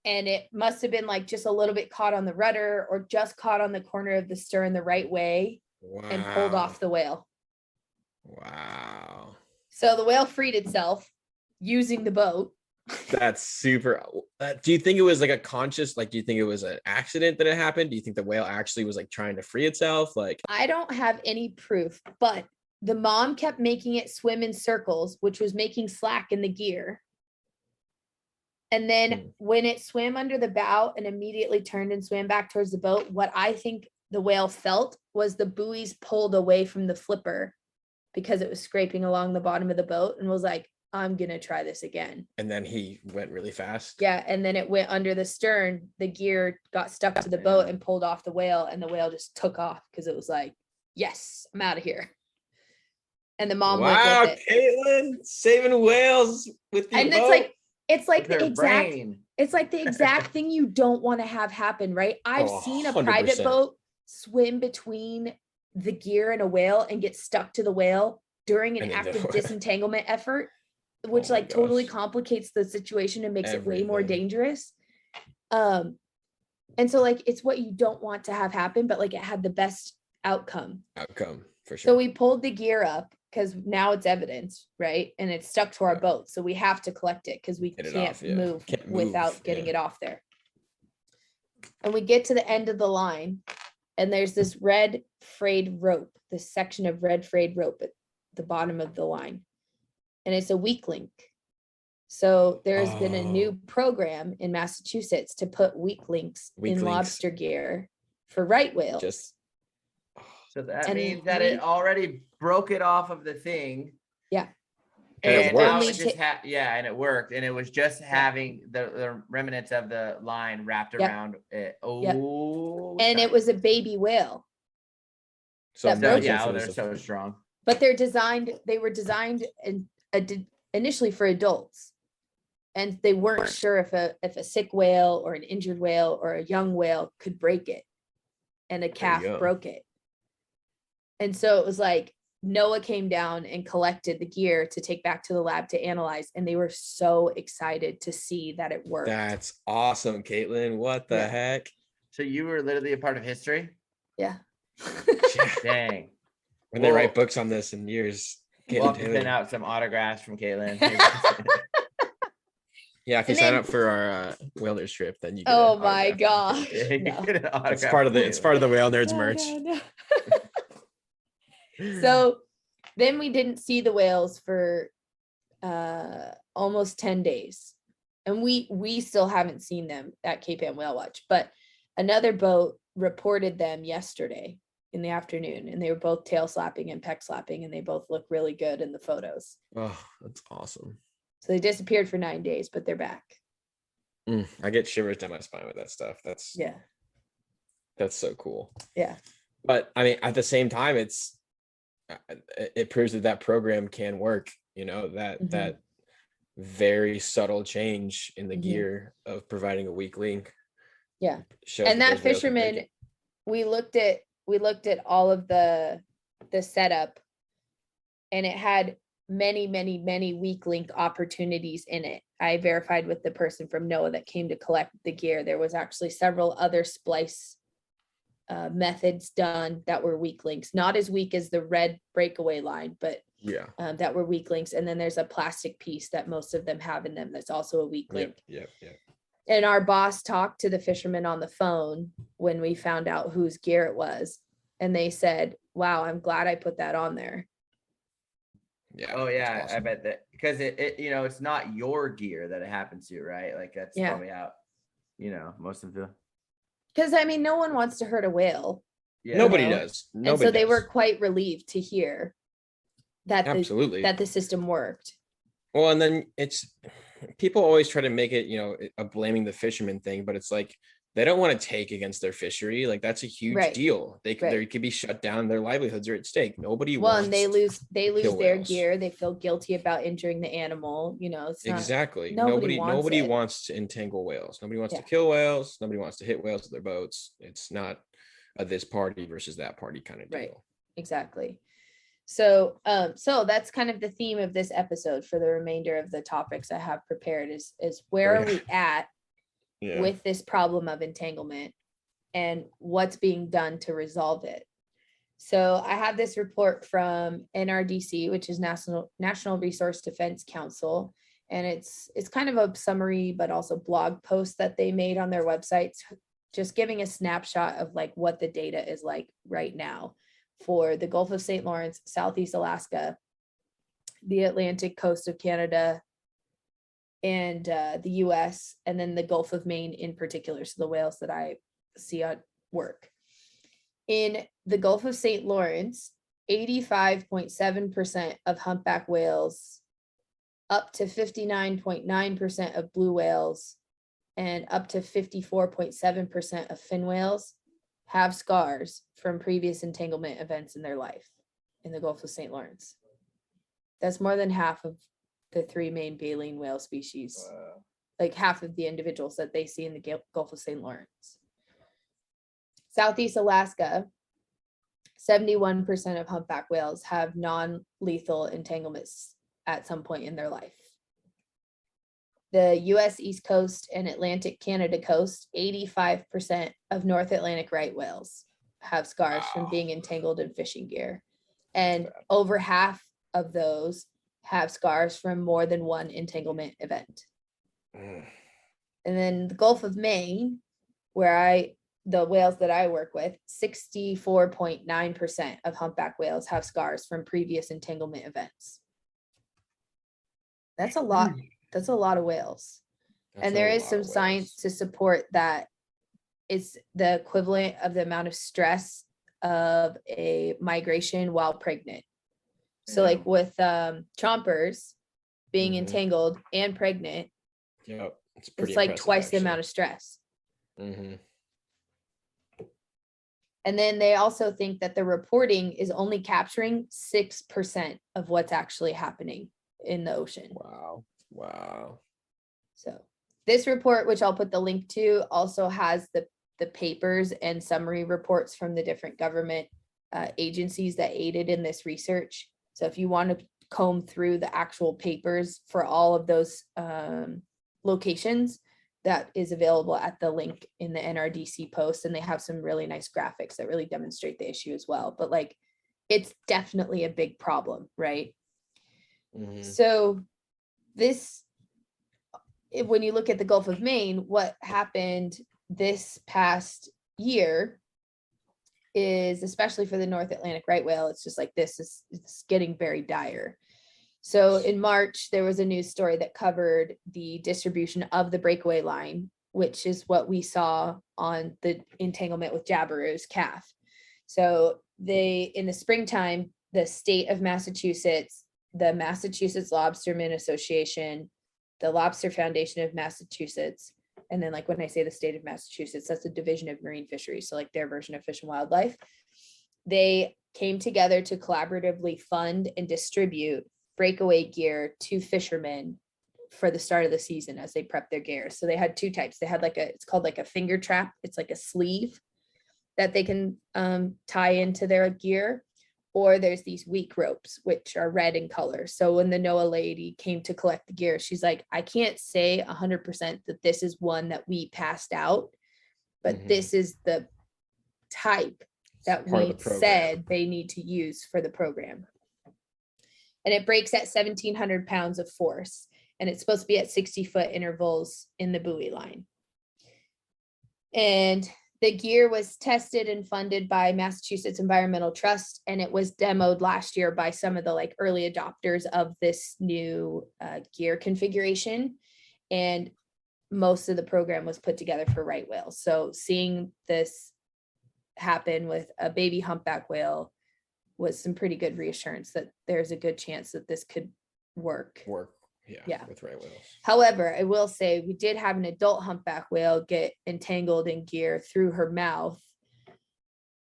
And it must have been like just a little bit caught on the rudder, or just caught on the corner of the stern the right way, and pulled off the whale.
Wow.
So the whale freed itself using the boat.
That's super. Do you think it was like a conscious, like, do you think it was an accident that it happened? Do you think the whale actually was like trying to free itself? Like,
I don't have any proof, but the mom kept making it swim in circles, which was making slack in the gear. And then when it swam under the bow and immediately turned and swam back towards the boat, what I think the whale felt was the buoys pulled away from the flipper because it was scraping along the bottom of the boat, and was like, I'm gonna try this again.
And then he went really fast.
Yeah, and then it went under the stern. The gear got stuck to the boat and pulled off the whale, and the whale just took off because it was like, yes, I'm out of here. And the mom went
Wow,
with it.
Caitlin, saving whales with your
And
boat.
it's like
With
the
their
exact
brain.
it's like the exact thing you don't want to have happen, right? I've
Oh,
seen a private
100%.
boat swim between the gear and a whale and get stuck to the whale during an
And then
active
the-
disentanglement effort, which
Oh my
like totally
gosh.
complicates the situation and makes it way more
Everything.
dangerous. And so like it's what you don't want to have happen, but like it had the best outcome.
Outcome for
So
sure.
we pulled the gear up because now it's evidence, right? And it's stuck to our
Yeah.
boat. So we have to collect it because we
Get it
can't
off, yeah.
move
Can't move,
without getting
yeah.
it off there. And we get to the end of the line, and there's this red frayed rope, this section of red frayed rope at the bottom of the line. And it's a weak link. So there's been a new program in Massachusetts to put weak links
Weak
in
links.
lobster gear for right whales.
Just
So that
And
means that it already broke it off of the thing.
Yeah.
And it
And now
works.
it just and it worked. And it was just having the remnants of the line wrapped
Yep.
around it.
Yep.
Oh,
And it was a baby whale.
so
that
so,
broke
yeah,
imagine if
oh,
it
they're
was
so strong.
But they were designed and initially for adults. And they weren't sure if a sick whale or an injured whale or a young whale could break it. And a calf
go.
broke it. And so it was like Noah came down and collected the gear to take back to the lab to analyze. And they were so excited to see that it worked.
That's awesome, Caitlin. What the
Yeah.
heck?
So you were literally a part of history?
Yeah.
Dang.
When they write
Well,
books on this in years,
We'll
Caitlin
have to send
Taylor.
out some autographs from Caitlin.
Yeah, if you
And
sign
then-
up for our whaler trip, then you get
Oh
an
my
autograph.
gosh.
Yeah, you
No.
get an autograph
It's part of the
from
it's part of the whale nerds
No,
merch.
no, no. So then we didn't see the whales for almost 10 days. And we still haven't seen them at Cape Ann Whale Watch, but another boat reported them yesterday in the afternoon, and they were both tail slapping and peck slapping, and they both look really good in the photos.
Oh, that's awesome.
So they disappeared for 9 days, but they're back.
I get shivers down my spine with that stuff. That's so cool.
Yeah.
But I mean, at the same time, it proves that program can work. You know,
Mhm.
that very subtle change in the
Mhm.
gear of providing a weak link.
Yeah.
shows
And that
those whales can break
fisherman,
it.
we looked at all of the setup, and it had many weak link opportunities in it. I verified with the person from NOAA that came to collect the gear. There was actually several other splice methods done that were weak links, not as weak as the red breakaway line, but
Yeah.
that were weak links. And then there's a plastic piece that most of them have in them that's also a weak link.
Yep.
And our boss talked to the fishermen on the phone when we found out whose gear it was. And they said, wow, I'm glad I put that on there.
Yeah.
Oh
that's
yeah, I
awesome.
bet that because it it's not your gear that it happens to, right? Like that's
Yeah.
probably how most of the
Because I mean, no one wants to hurt a whale.
Nobody
know?
does.
And
Nobody
so they
does.
were quite relieved to hear that
Absolutely.
that the system worked.
Well, and then people always try to make it, a blaming the fisherman thing, but it's like they don't want to take against their fishery. Like that's a huge
Right.
deal. They
Right.
could be shut down. Their livelihoods are at stake. Nobody
Well,
wants.
and they lose
kill
their
whales.
gear. They feel guilty about injuring the animal. It's not,
Exactly.
nobody
Nobody
wants it.
wants to entangle whales. Nobody wants
Yeah.
to kill whales. Nobody wants to hit whales with their boats. It's not a this party versus that party kind of deal.
Right. Exactly. So that's kind of the theme of this episode for the remainder of the topics I have prepared is where are we at
Yeah.
with this problem of entanglement and what's being done to resolve it. So I have this report from NRDC, which is National Resource Defense Council, and it's kind of a summary but also blog post that they made on their websites, just giving a snapshot of like what the data is like right now for the Gulf of St. Lawrence, Southeast Alaska, the Atlantic coast of Canada, and the US, and then the Gulf of Maine in particular, so the whales that I see at work. In the Gulf of St. Lawrence, 85.7% of humpback whales, up to 59.9% of blue whales, and up to 54.7% of fin whales have scars from previous entanglement events in their life in the Gulf of St. Lawrence. That's more than half of the 3 main baleen whale species, like half of the individuals that they see in the Gulf of St. Lawrence. Southeast Alaska, 71% of humpback whales have non-lethal entanglements at some point in their life. The US East Coast and Atlantic Canada coast, 85% of North Atlantic right whales have scars from being entangled in fishing gear. And over half of those have scars from more than one entanglement event. And then the Gulf of Maine, where the whales that I work with, 64.9% of humpback whales have scars from previous entanglement events. That's a lot. That's a lot of whales. And there is some science to support that it's the equivalent of the amount of stress of a migration while pregnant. So like with chompers being entangled and pregnant, it's like twice the amount of stress. And then they also think that the reporting is only capturing 6% of what's actually happening in the ocean.
Wow.
So this report, which I'll put the link to, also has the papers and summary reports from the different government agencies that aided in this research. So if you want to comb through the actual papers for all of those locations, that is available at the link in the NRDC post. And they have some really nice graphics that really demonstrate the issue as well. But like, it's definitely a big problem, right? So when you look at the Gulf of Maine, what happened this past year is, especially for the North Atlantic right whale, it's just like it's getting very dire. So in March, there was a news story that covered the distribution of the breakaway line, which is what we saw on the entanglement with Jabiru's calf. So in the springtime, the state of Massachusetts, the Massachusetts Lobstermen Association, the Lobster Foundation of Massachusetts, and then like when I say the state of Massachusetts, that's the Division of Marine Fisheries, so like their version of Fish and Wildlife, they came together to collaboratively fund and distribute breakaway gear to fishermen for the start of the season as they prep their gear. So they had 2 types. They had it's called like a finger trap. It's like a sleeve that they can tie into their gear. Or there's these weak ropes, which are red in color. So when the NOAA lady came to collect the gear, she's like, I can't say 100% that this is one that we passed out, but this is the type that we said they need to use for the program. And it breaks at 1,700 pounds of force. And it's supposed to be at 60-foot intervals in the buoy line. And the gear was tested and funded by Massachusetts Environmental Trust, and it was demoed last year by some of the like early adopters of this new gear configuration. And most of the program was put together for right whales. So seeing this happen with a baby humpback whale was some pretty good reassurance that there's a good chance that this could work. Yeah.
With right whales.
However, I will say we did have an adult humpback whale get entangled in gear through her mouth,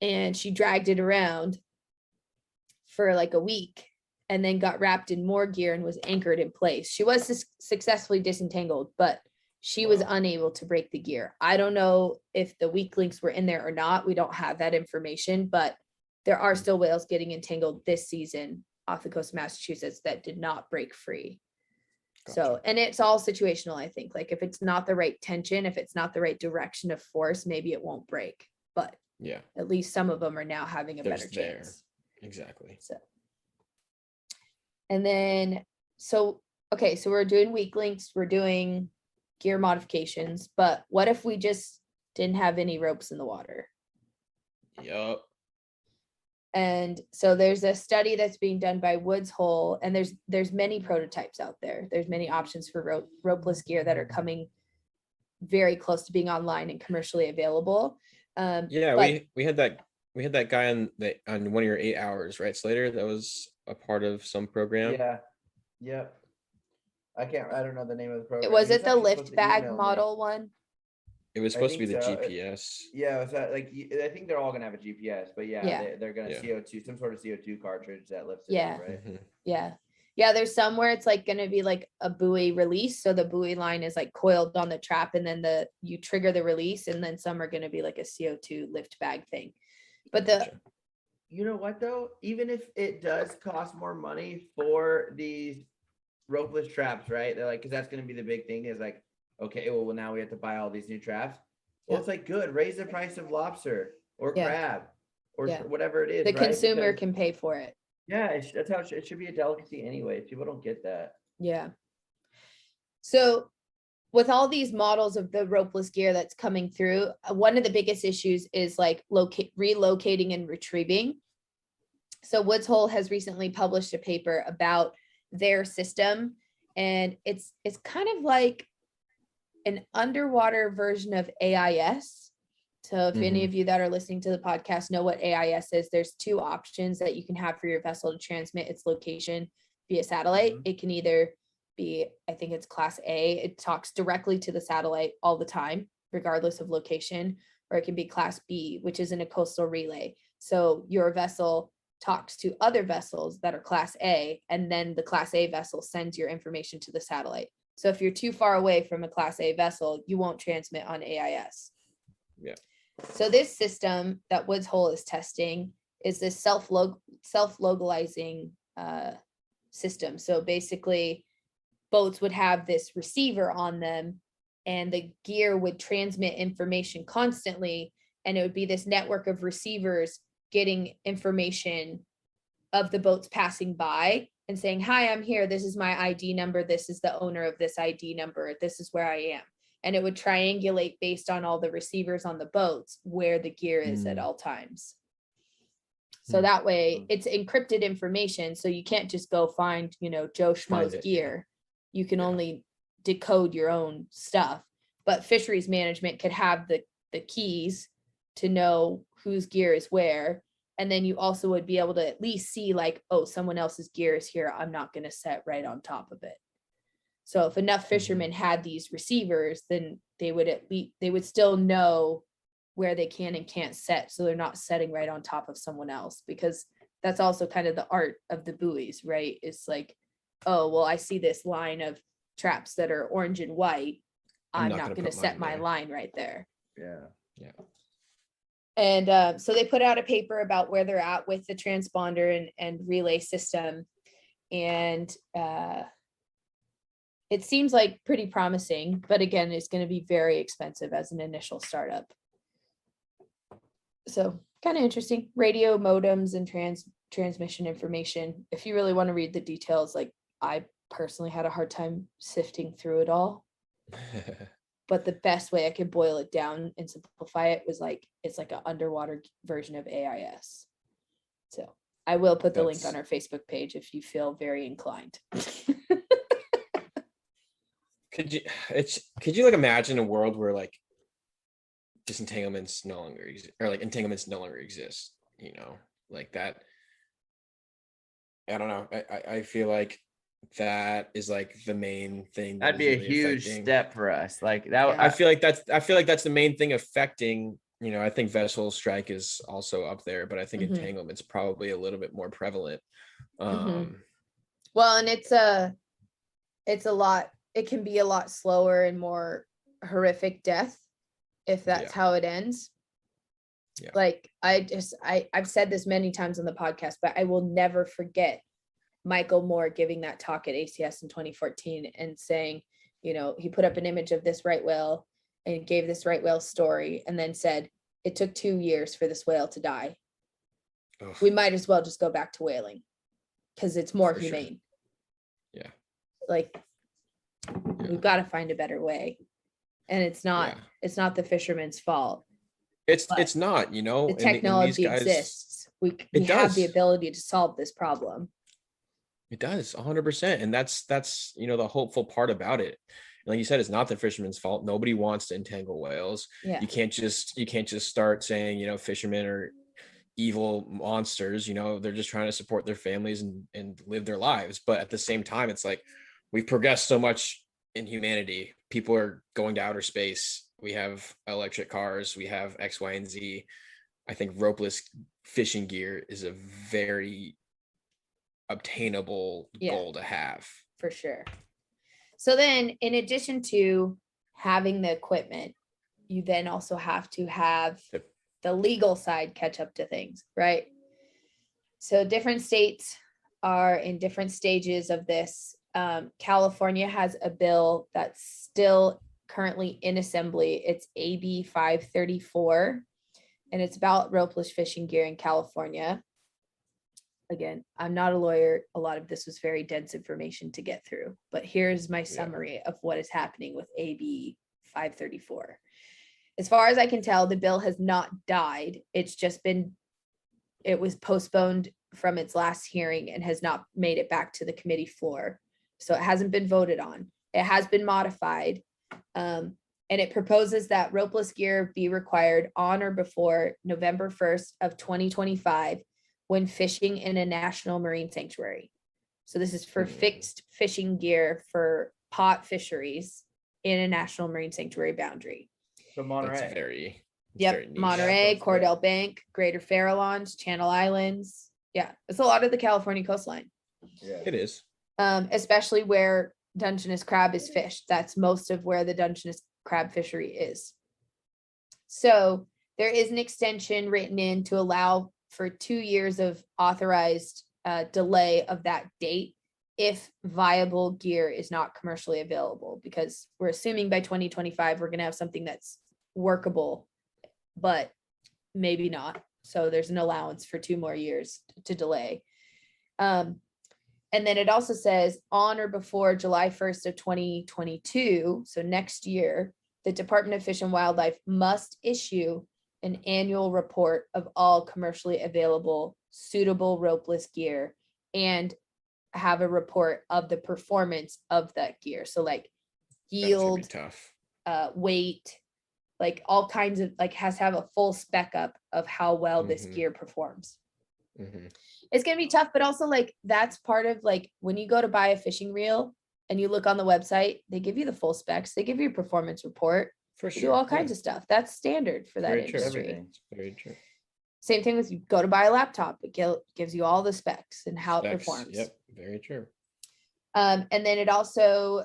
and she dragged it around for like a week and then got wrapped in more gear and was anchored in place. She was successfully disentangled, but she was unable to break the gear. I don't know if the weak links were in there or not. We don't have that information, but there are still whales getting entangled this season off the coast of Massachusetts that did not break free. Gotcha. So, and it's all situational, I think. Like if it's not the right tension, if it's not the right direction of force, maybe it won't break. But
yeah,
at least some of them are now having a better chance.
Exactly.
So, and then, okay, so we're doing weak links, we're doing gear modifications, but what if we just didn't have any ropes in the water?
Yup.
And so there's a study that's being done by Woods Hole, and there's many prototypes out there. There's many options for ropeless gear that are coming very close to being online and commercially available.
Yeah,
but
we had that we had that guy on one of your 8 hours, right, Slater? That was a part of some program.
Yeah. Yep. I don't know the name of the program.
Was
He's
it the
actually supposed
lift
to
bag
email me.
model one?
It was
I
supposed to be
think
the
so.
GPS.
Yeah, it's like I think they're all gonna have a GPS, but yeah,
Yeah.
they're gonna
Yeah.
CO2, some sort of CO2 cartridge that lifts it
Yeah.
up, right?
Mhm.
Yeah. Yeah, there's somewhere it's like going to be like a buoy release. So the buoy line is like coiled on the trap and then you trigger the release, and then some are going to be like a CO2 lift bag thing. But
Gotcha.
You know what though? Even if it does cost more money for these ropeless traps, right? They're like, because that's going to be the big thing is like, okay, well now we have to buy all these new traps. Well, it's like good, raise the price of lobster or
Yeah.
crab or
Yeah.
whatever it is.
the
right?
consumer
Because,
can pay for it.
yeah, that's how it should be a delicacy anyway. People don't get that.
Yeah. So with all these models of the ropeless gear that's coming through, one of the biggest issues is like relocating and retrieving. So Woods Hole has recently published a paper about their system, and it's kind of like an underwater version of AIS. So if any
Mhm.
of you that are listening to the podcast know what AIS is, there's two options that you can have for your vessel to transmit its location via satellite.
Mhm.
It can either be, I think it's class A, it talks directly to the satellite all the time, regardless of location, or it can be class B, which is in a coastal relay. So your vessel talks to other vessels that are class A, and then the class A vessel sends your information to the satellite. So if you're too far away from a class A vessel, you won't transmit on AIS.
Yeah.
So this system that Woods Hole is testing is this self-localizing system. So basically, boats would have this receiver on them, and the gear would transmit information constantly, and it would be this network of receivers getting information of the boats passing by and saying, "Hi, I'm here. This is my ID number. This is the owner of this ID number. This is where I am." And it would triangulate based on all the receivers on the boats where the gear is at all times. So that way it's encrypted information. So you can't just go find, Joe Schmo's gear. You can only decode your own stuff. But fisheries management could have the keys to know whose gear is where. And then you also would be able to at least see like, oh, someone else's gear is here. I'm not going to set right on top of it. So if enough fishermen had these receivers, then they would still know where they can and can't set. So they're not setting right on top of someone else, because that's also kind of the art of the buoys, right? It's like, oh, well, I see this line of traps that are orange and white. I'm not going to set my line right there.
Yeah.
Yeah.
And so they put out a paper about where they're at with the transponder and relay system. And it seems like pretty promising, but again, it's going to be very expensive as an initial startup. So kind of interesting. Radio modems and transmission information. If you really want to read the details, like I personally had a hard time sifting through it all. But the best way I could boil it down and simplify it was like, it's like an underwater version of AIS. So I will put the link on our Facebook page if you feel very inclined.
Could you like imagine a world where like disentanglements no longer exist, or like entanglements no longer exist, like that? I don't know. I feel like that is like the main thing
That'd be a huge step for us. Like that.
Yeah.
I feel like that's the main thing affecting, I think vessel strike is also up there, but I think entanglement's probably a little bit more prevalent.
Well, and it's a lot, it can be a lot slower and more horrific death if that's how it ends.
Yeah.
Like I've said this many times on the podcast, but I will never forget Michael Moore giving that talk at ACS in 2014 and saying, he put up an image of this right whale and gave this right whale story, and then said, it took 2 years for this whale to die.
Ugh.
We might as well just go back to whaling because it's more humane.
Sure. Yeah.
Like we've got to find a better way. And it's not the fisherman's fault.
It's not,
the technology exists. We have the ability to solve this problem.
It does 100%. And that's, the hopeful part about it. Like you said, it's not the fisherman's fault. Nobody wants to entangle whales.
Yeah.
You can't just start saying, fishermen are, evil monsters, they're just trying to support their families and live their lives. But at the same time, it's like we've progressed so much in humanity. People are going to outer space. We have electric cars, we have X, Y, and Z. I think ropeless fishing gear is a very obtainable goal to have.
For sure. So then, in addition to having the equipment, you then also have to have the legal side catch up to things, right? So different states are in different stages of this. California has a bill that's still currently in assembly. It's AB 534, and it's about ropeless fishing gear in California. Again, I'm not a lawyer. A lot of this was very dense information to get through, but here's my summary of what is happening with AB 534. As far as I can tell, the bill has not died. It was postponed from its last hearing and has not made it back to the committee floor. So it hasn't been voted on. It has been modified. And it proposes that ropeless gear be required on or before November 1st of 2025 when fishing in a national marine sanctuary. So this is for fixed fishing gear for pot fisheries in a national marine sanctuary boundary.
So Monterey.
That's very niche.
Monterey,
Yeah,
Cordell Bank, Greater Farallones, Channel Islands. Yeah, it's a lot of the California coastline.
Yeah.
It is.
Especially where Dungeness crab is fished. That's most of where the Dungeness crab fishery is. So there is an extension written in to allow for 2 years of authorized delay of that date if viable gear is not commercially available, because we're assuming by 2025 we're going to have something that's workable, but maybe not. So there's an allowance for 2 more years to delay. And then it also says on or before July 1st of 2022, so next year, the Department of Fish and Wildlife must issue an annual report of all commercially available suitable ropeless gear and have a report of the performance of that gear. So like yield,
tough.
Weight, like all kinds of, like has to have a full spec up of how well this gear performs. It's going to be tough, but also like that's part of like when you go to buy a fishing reel and you look on the website, they give you the full specs, they give you a performance report,
For
they
sure.
do all kinds of stuff. That's standard for that
Very true.
industry.
Everything.
Very true.
Same thing with you go to buy a laptop, it gives you all the specs and how it
Specs,
performs.
Yep, very true.
And then it also,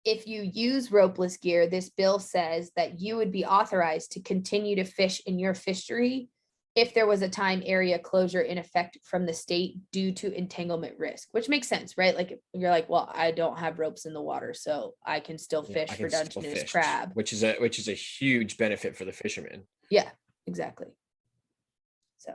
if you use ropeless gear, this bill says that you would be authorized to continue to fish in your fishery if there was a time area closure in effect from the state due to entanglement risk, which makes sense, right? Like you're like, well, I don't have ropes in the water, so I can still fish for Dungeness crab,
which is a huge benefit for the fishermen.
Yeah, exactly. So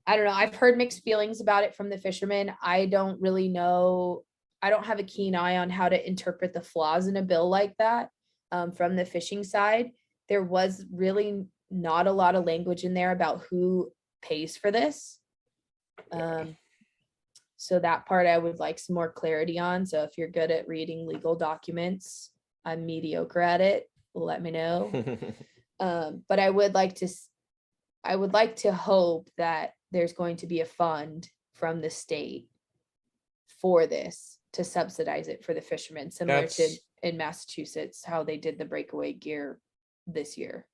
I don't know. I've heard mixed feelings about it from the fishermen. I don't really know. I don't have a keen eye on how to interpret the flaws in a bill like that from the fishing side. There was really not a lot of language in there about who pays for this. So that part I would like some more clarity on. So if you're good at reading legal documents, I'm mediocre at it, let me know. But I would like to hope that there's going to be a fund from the state for this to subsidize it for the fishermen, similar to in Massachusetts, how they did the breakaway gear this year.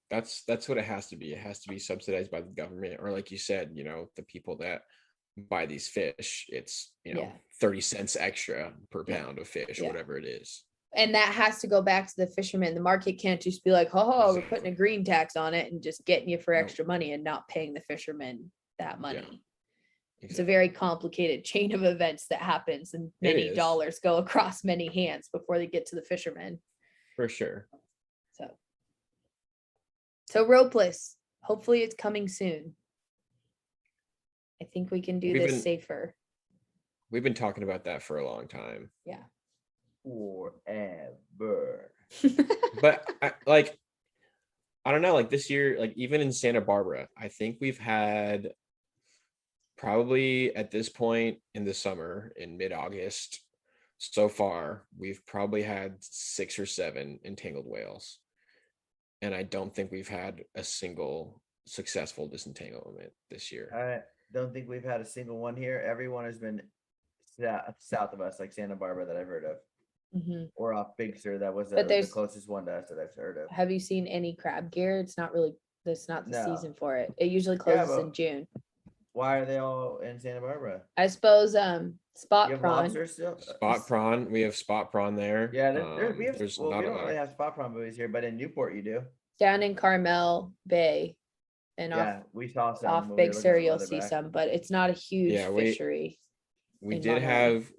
That's what it has to be. It has to be subsidized by the government, or like you said, the people that buy these fish, it's 30 cents extra per pound of fish, or whatever it is.
And that has to go back to the fishermen. The market can't just be like, we're putting a green tax on it and just getting you for extra money and not paying the fishermen that money. Yeah. Exactly. It's a very complicated chain of events that happens, and many dollars go across many hands before they get to the fishermen.
For sure.
So ropeless, hopefully it's coming soon. I think we can do this safer.
We've been talking about that for a long time.
Yeah.
Forever.
But I don't know, like this year, like even in Santa Barbara, I think we've had probably at this point in the summer, in mid-August, so far, we've probably had 6 or 7 entangled whales. and I don't think we've had a single successful disentanglement this year.
I don't think we've had a single one here. Everyone has been south of us, like Santa Barbara that I've heard of,
Mhm.
or off Big Sur. That was
But
the
there's-
closest one to us that I've heard of.
Have you seen any crab gear? It's not really, that's not the
No.
season for it. It usually
Yeah,
closes in
but-
June.
Why are they all in Santa Barbara?
I suppose spot
You have
prawn.
lobster still?
Spot prawn, we have spot prawn there.
Yeah, we have.
There's
Well,
not
we
a
don't
lot.
really have spot prawn buoys here, but in Newport you do.
Down in Carmel Bay and
Yeah, we saw some.
off
when we were
Big
looking
Sur,
at
you'll
leatherback.
see some, but it's not a huge
Yeah, we-
fishery.
We
in
did
Monterey.
have,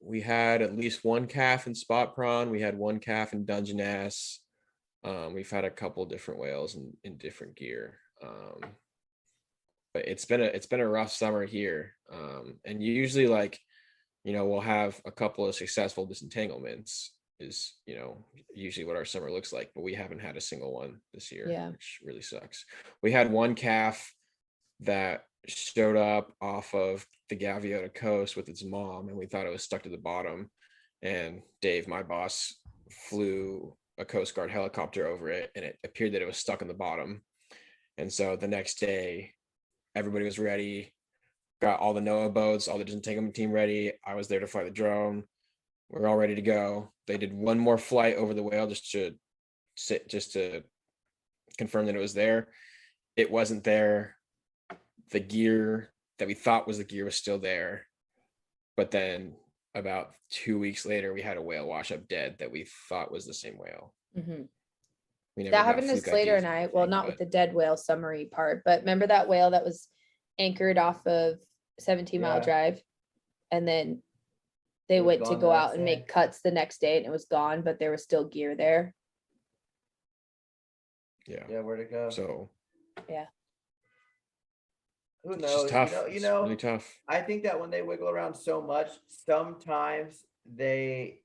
we had at least one calf in spot prawn. We had one calf in Dungeness. We've had a couple different whales in different gear. But it's been a rough summer here. And usually, like, we'll have a couple of successful disentanglements is, usually what our summer looks like, but we haven't had a single one this year,
Yeah.
which really sucks. We had one calf that showed up off of the Gaviota coast with its mom, and we thought it was stuck to the bottom. And Dave, my boss, flew a Coast Guard helicopter over it, and it appeared that it was stuck on the bottom. And so the next day, everybody was ready, got all the NOAA boats, all the disentanglement team ready. I was there to fly the drone. We're all ready to go. They did one more flight over the whale just to confirm that it was there. It wasn't there. The gear that we thought was the gear was still there. But then about 2 weeks later, we had a whale wash up dead that we thought was the same whale.
Mhm.
We never
That
got
happened to
fluke
Slater
IDs
and
or
I.
anything,
Well, not with
but
the dead whale summary part, but remember that whale that was anchored off of 17-mile
Yeah.
drive, and then they
It was
went to
gone
go
the
out
next
and
day.
make cuts the next day, and it was gone, but there was still gear there.
yeah.
Yeah, where'd it go?
So
Who
it's
knows?
just tough.
You
It's
know,
really tough.
I think that when they wiggle around so much, sometimes they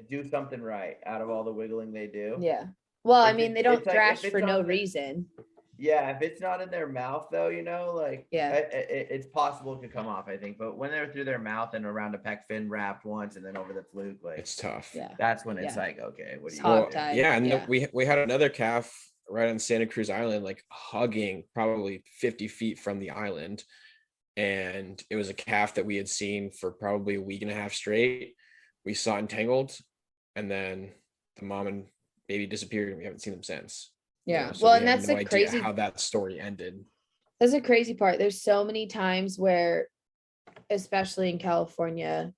do something right out of all the wiggling they do.
Yeah. Well, I
If
mean,
it-
they don't
it's like,
thrash
if it's
for no
on the-
reason.
Yeah, if it's not in their mouth though, like
Yeah.
it's possible it could come off, I think. But when they're through their mouth and around a pec fin wrapped once and then over the fluke, like
It's tough.
Yeah.
that's when it's
Yeah.
like, okay, what do
It's
you
hog
do?
tie.
Yeah, and
Yeah.
we had another calf right on Santa Cruz Island, like hugging probably 50 feet from the island. And it was a calf that we had seen for probably a week and a half straight. We saw entangled, and then the mom and baby disappeared, and we haven't seen them since.
Yeah.
So
Well,
we
and
have
that's
no
the
idea
crazy.
how that story ended.
That's the crazy part. There's so many times where, especially in California,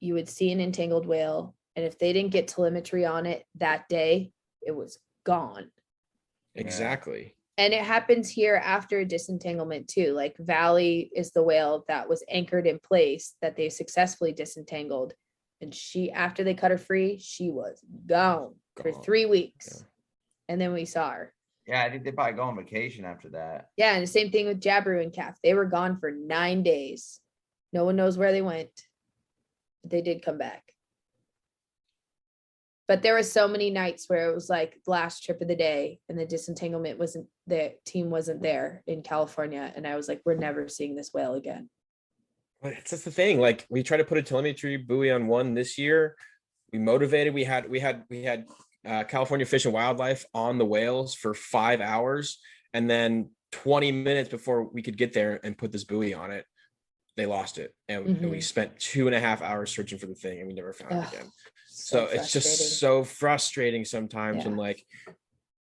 you would see an entangled whale, and if they didn't get telemetry on it that day, it was gone.
Exactly.
And it happens here after a disentanglement too. Like Valley is the whale that was anchored in place that they successfully disentangled. And after they cut her free, she was gone for
Gone.
3 weeks.
Yeah.
And then we saw her.
Yeah, I think they probably go on vacation after that.
Yeah, and the same thing with Jabberoo and Calf. They were gone for 9 days. No one knows where they went, but they did come back. But there were so many nights where it was like the last trip of the day and the disentanglement the team wasn't there in California. And I was like, we're never seeing this whale again.
But it's just the thing. Like, we tried to put a telemetry buoy on one this year. We motivated. We had California Fish and Wildlife on the whales for 5 hours, and then 20 minutes before we could get there and put this buoy on it, they lost it, and we spent 2.5 hours searching for the thing, and we never found it again. So it's just so frustrating sometimes when, like,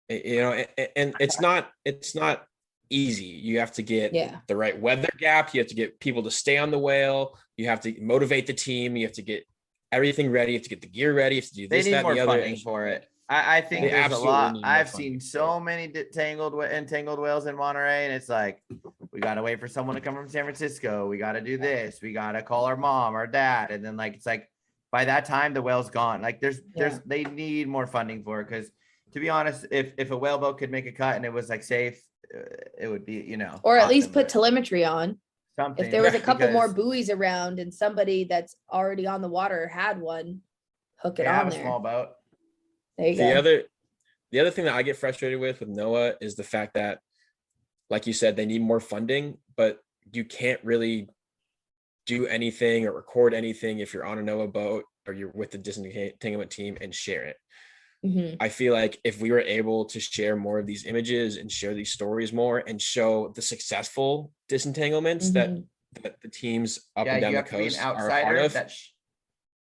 and it's not easy. You have to get the right weather gap. You have to get people to stay on the whale. You have to motivate the team. You have to get everything ready. You have to get the gear ready. You have to do this,
They need
that,
more
and the other.
funding for it. I think
They
there's a
absolutely
lot.
need more
I've
funding
seen
for
so many entangled whales in Monterey, and it's like, we got to wait for someone to come from San Francisco. We got to do this. We got to call our mom or dad. And then, like, it's like, by that time, the whale's gone. Like, they need more funding for it. Because, to be honest, if a whale boat could make a cut and it was, like, safe, it would be,
or at least
awesome,
put
but
telemetry on.
something.
If there was a couple more
because
buoys around and somebody that's already on the water had one, hook it
they have
on
a
there.
small boat.
There you go.
The other thing that I get frustrated with NOAA is the fact that, like you said, they need more funding, but you can't really do anything or record anything if you're on a NOAA boat or you're with the disentanglement team and share it.
Mhm.
I feel like if we were able to share more of these images and share these stories more and show the successful disentanglements
Mhm.
that the teams up
Yeah,
and down
you
the
have to be an
coast are a part
outsider
of,
that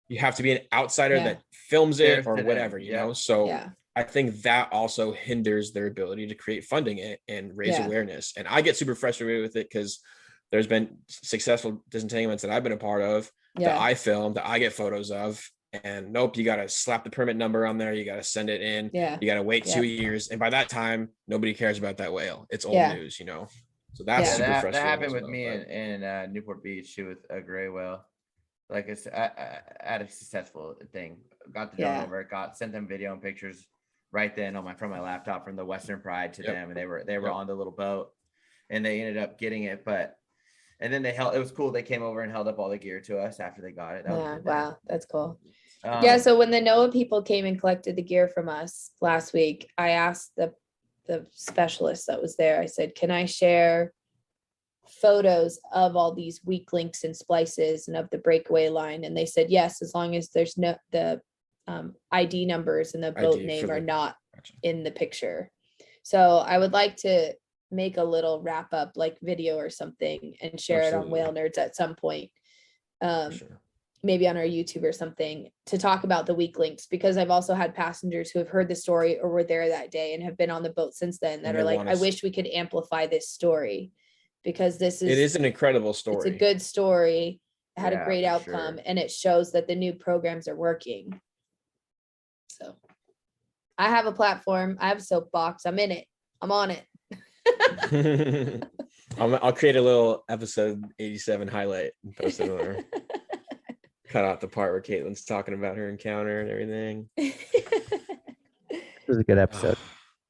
you have to be an outsider
Yeah.
that films it
shares
or
to
whatever,
them.
you know?
Yep.
So
Yeah.
I think that also hinders their ability to create funding it and raise
Yeah.
awareness. And I get super frustrated with it because there's been successful disentanglements that I've been a part of that
Yeah.
I filmed, that I get photos of. And nope, you got to slap the permit number on there. You got to send it in.
Yeah.
You got to wait
Yep.
2 years. And by that time, nobody cares about that whale. It's old
Yeah.
news, you know? So that's
Yeah.
super
that
frustrating.
happened
as
with
well,
me
but-
in Newport Beach too, with a gray whale. Like I had a successful thing. Got the drone
Yeah.
over, sent them video and pictures right then on my laptop from the Western Pride to
Yep.
them, and they were
Yep.
on the little boat, and they ended up getting it. But and then they held. It was cool. They came over and held up all the gear to us after they got it. That was
Yeah.
really
Wow. That's cool.
nice.
Yeah. So when the NOAA people came and collected the gear from us last week, I asked the specialist that was there, I said, can I share photos of all these weak links and splices and of the breakaway line? And they said, yes, as long as there's no, the ID numbers and the boat
ID
name
for
are
the-
not
Gotcha.
in the picture. So I would like to make a little wrap up like video or something and share it on
Absolutely.
Whale Nerds at some point.
For sure.
Maybe on our YouTube or something, to talk about the weak links, because I've also had passengers who have heard the story or were there that day and have been on the boat since then that
And
are
they
like,
wanna
I
s-
wish we could amplify this story, because this
It is an incredible
it's
story.
a good story, it had
Yeah,
a great
for
outcome,
sure.
and it shows that the new programs are working. So I have a platform, I have a soapbox, I'm in it, I'm on it.
I'll create a little episode 87 highlight and post it on there. Cut out the part where Caitlin's talking about her encounter and everything.
This was a good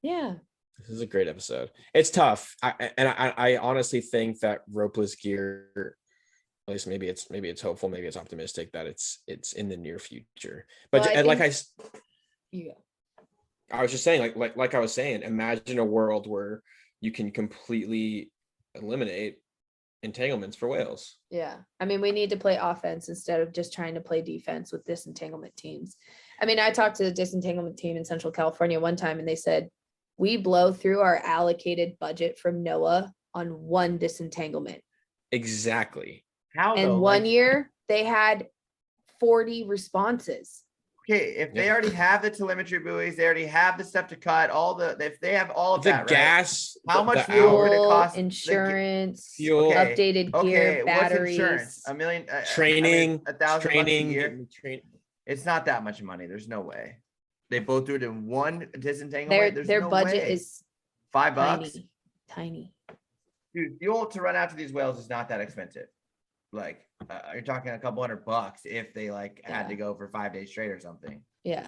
Yeah.
This is a great episode. It's tough. I honestly think that ropeless gear, at least maybe it's hopeful, maybe it's optimistic that it's in the near future. But
Well, I
and like
think- Yeah.
I was just saying, like I was saying, imagine a world where you can completely eliminate entanglements for whales.
Yeah. I mean, we need to play offense instead of just trying to play defense with disentanglement teams. I mean, I talked to the disentanglement team in Central California one time and they said, we blow through our allocated budget from NOAA on one disentanglement.
Exactly.
How
And
though?
one
Like,
year they had 40 responses.
okay, if they
Yeah.
already have the telemetry buoys, they already have the stuff to cut if they have all of
The
that, right?
gas,
How
the-
much
the
fuel would it
Fuel,
cost?
insurance,
fuel,
Okay,
updated
Okay,
gear,
what's insurance?
batteries.
$1 million,
training,
$1,000 a year.
getting trained.
It's not that much money. There's no way. They both do it in one disentanglement. There's
Their
no
budget
way.
is
$5.
tiny, tiny.
Dude, fuel to run after these whales is not that expensive. Like you're talking a couple $100 if they had
Yeah.
to go for 5 days straight or something.
Yeah.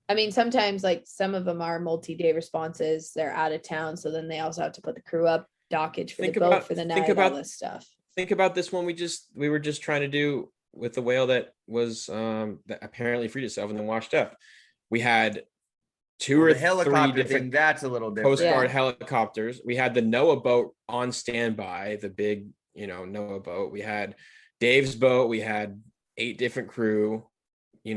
I mean, sometimes like some of them are multi-day responses. They're out of town. So then they also have to put the crew up, dockage for
Think
the boat
about-
for the
think
night, all
about-
this stuff.
Think about this one we were just trying to do with the whale that was that apparently freed itself and then washed up. We had two
Well,
or
the
three
helicopter
different
thing, that's a little different.
Coast Guard
Yeah.
helicopters. We had the NOAA boat on standby, the big, NOAA boat. We had Dave's boat. We had 8 different crew. We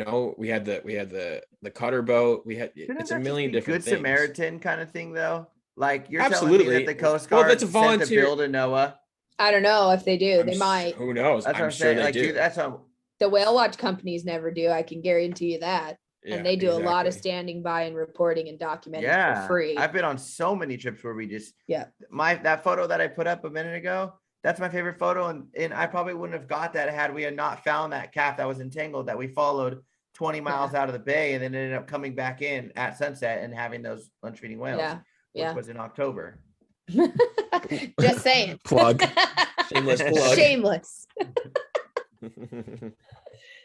had the cutter boat. We had
Shouldn't
it's
that
a
just
million
be
different
Good
things.
Samaritan kind of thing, though. Like you're telling
Absolutely.
me that the Coast
Well,
Guard
that's a
sent the
volunteer-
bill to NOAA.
I don't know if they do. They
I'm s-
might.
Who knows?
That's what
I'm
I'm
sure
saying.
they
Like,
do.
dude, that's what.
The whale watch companies never do. I can guarantee you that.
Yeah,
And they do a lot of
exactly.
standing by and reporting and documenting
Yeah,
for free.
I've been on so many trips where we just
Yeah.
that photo that I put up a minute ago. That's my favorite photo, and I probably wouldn't have got that had we had not found that calf that was entangled that we followed 20 miles out of the bay and then ended up coming back in at sunset and having those lunch feeding whales,
Yeah.
which
Yeah.
was in October.
Just saying.
Plug. Shameless plug.
Shameless.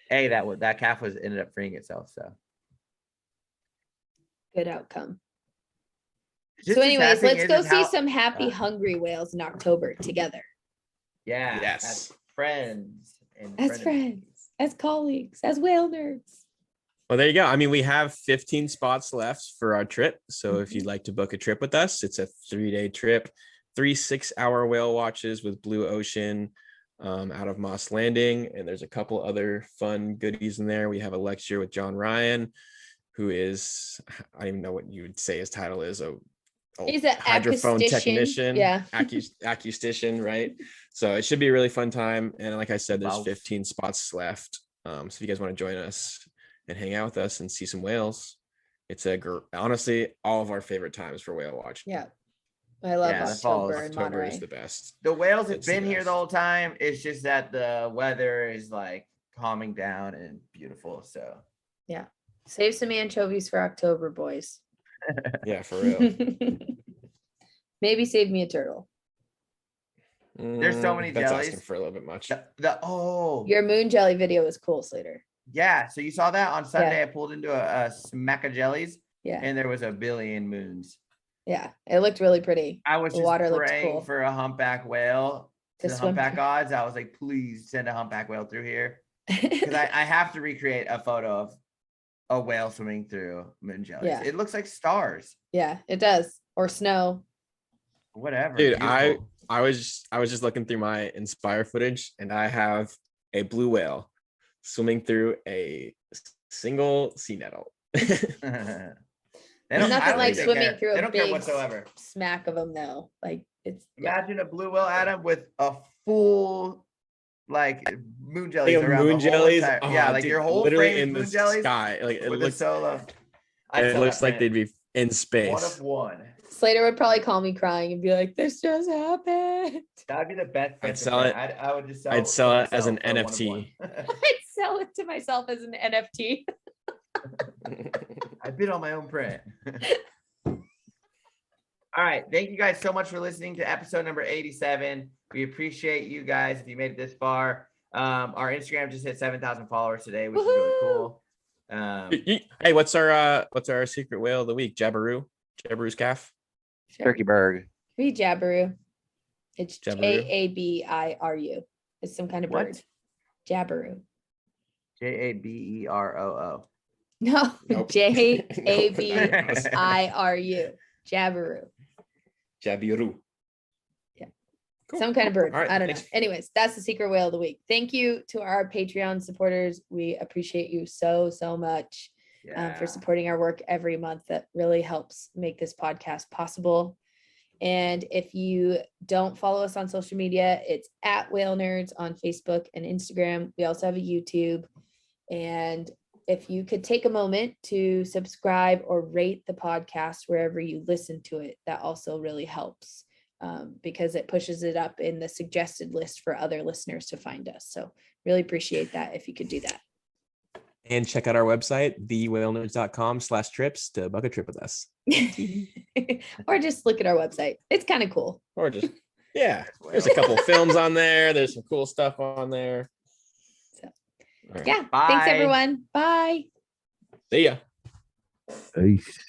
Hey, that calf ended up freeing itself. So
Good outcome.
Just
So
as
anyways,
happy
let's
is
go
is
see
how-
some happy hungry whales in October together.
Yeah.
Yes.
As friends and
As
frenemies.
friends, as colleagues, as whale nerds.
Well, there you go. I mean, we have 15 spots left for our trip. So if
Mhm.
you'd like to book a trip with us, it's a 3-day trip, 3 6-hour whale watches with Blue Ocean out of Moss Landing. And there's a couple other fun goodies in there. We have a lecture with John Ryan, who is, I don't even know what you would say his title is,
He's an
hydrophone
acoustician.
technician,
Yeah.
acoustician, right? So it should be a really fun time. And like I said, there's
Wow.
15 spots left. So if you guys want to join us and hang out with us and see some whales, it's honestly all of our favorite times for whale watching.
Yeah. I love
Yeah, the fall
October
is-
in
October
Monterey.
is the best.
The whales have
It's the
been here the
best.
whole time. It's just that the weather is like calming down and beautiful. So
Save some anchovies for October, boys.
Yeah, for real.
Maybe save me a turtle.
There's so many
That's
jellies.
asking for a little bit much.
Your moon jelly video was cool, Slater.
Yeah. So you saw that on Sunday. I pulled into a smack of jellies
Yeah.
and there was a billion moons.
Yeah. It looked really pretty.
I was
The
just
water looked
praying
cool.
for a humpback whale.
To
The
swim
humpback
through.
odds. I was like, please send a humpback whale through here. Because I have to recreate a photo of a whale swimming through moon jellies.
Yeah.
It looks like stars.
Yeah, it does. Or snow.
Whatever.
Dude,
Beautiful.
I was just looking through my Inspire footage, and I have a blue whale swimming through a single sea nettle.
They
There's
don't- I
nothing
don't
like
think they
swimming
care.
through
They
a
don't care
big
whatsoever.
smack of them though. Like it's yeah.
Imagine a blue whale, Adam, with a full like moon jellies
Like a
around
moon
the whole
jellies,
entire, yeah, like
dude,
your whole
literally
frame is
in the
moon jellies
sky. Like it
with a
looks,
solo. I'd
it
sell
looks
that
like they'd
print.
be in
One
space.
of one.
Slater would probably call me crying and be like, "This just happened."
That'd be the best.
I'd
print to
sell
print.
it-
I would just sell.
I'd sell
to
it as an
myself for one of
NFT.
one.
I'd sell it to myself as an NFT.
I bid on my own print. All right. Thank you guys so much for listening to episode number 87. We appreciate you guys if you made it this far. Our Instagram just hit 7,000 followers today, which is really cool.
Hey, what's our secret whale of the week? Jabiru's calf.
Sure.
Turkeyberg.
Be Jabiru. It's
Jabiru?
Jabiru. It's some kind of
What?
bird. Jabiru.
Jaberoo.
No,
Nope.
Jabiru. Jabiru.
Jabiru.
Yeah.
Cool.
Some kind of bird.
All right,
I don't know.
thanks.
Anyways, that's the secret whale of the week. Thank you to our Patreon supporters. We appreciate you so much for supporting our work every month. That really helps make this podcast possible. And if you don't follow us on social media, it's at Whale Nerds on Facebook and Instagram. We also have a YouTube. And if you could take a moment to subscribe or rate the podcast wherever you listen to it, that also really helps because it pushes it up in the suggested list for other listeners to find us. So really appreciate that if you could do that.
And check out our website, thewhalenerds.com/trips to book a trip with us.
Or just look at our website. It's kind of cool.
Or just, yeah, there's a couple of films on there. There's some cool stuff on there.
So,
All right.
yeah.
Bye.
Thanks, everyone. Bye.
See ya.
Peace.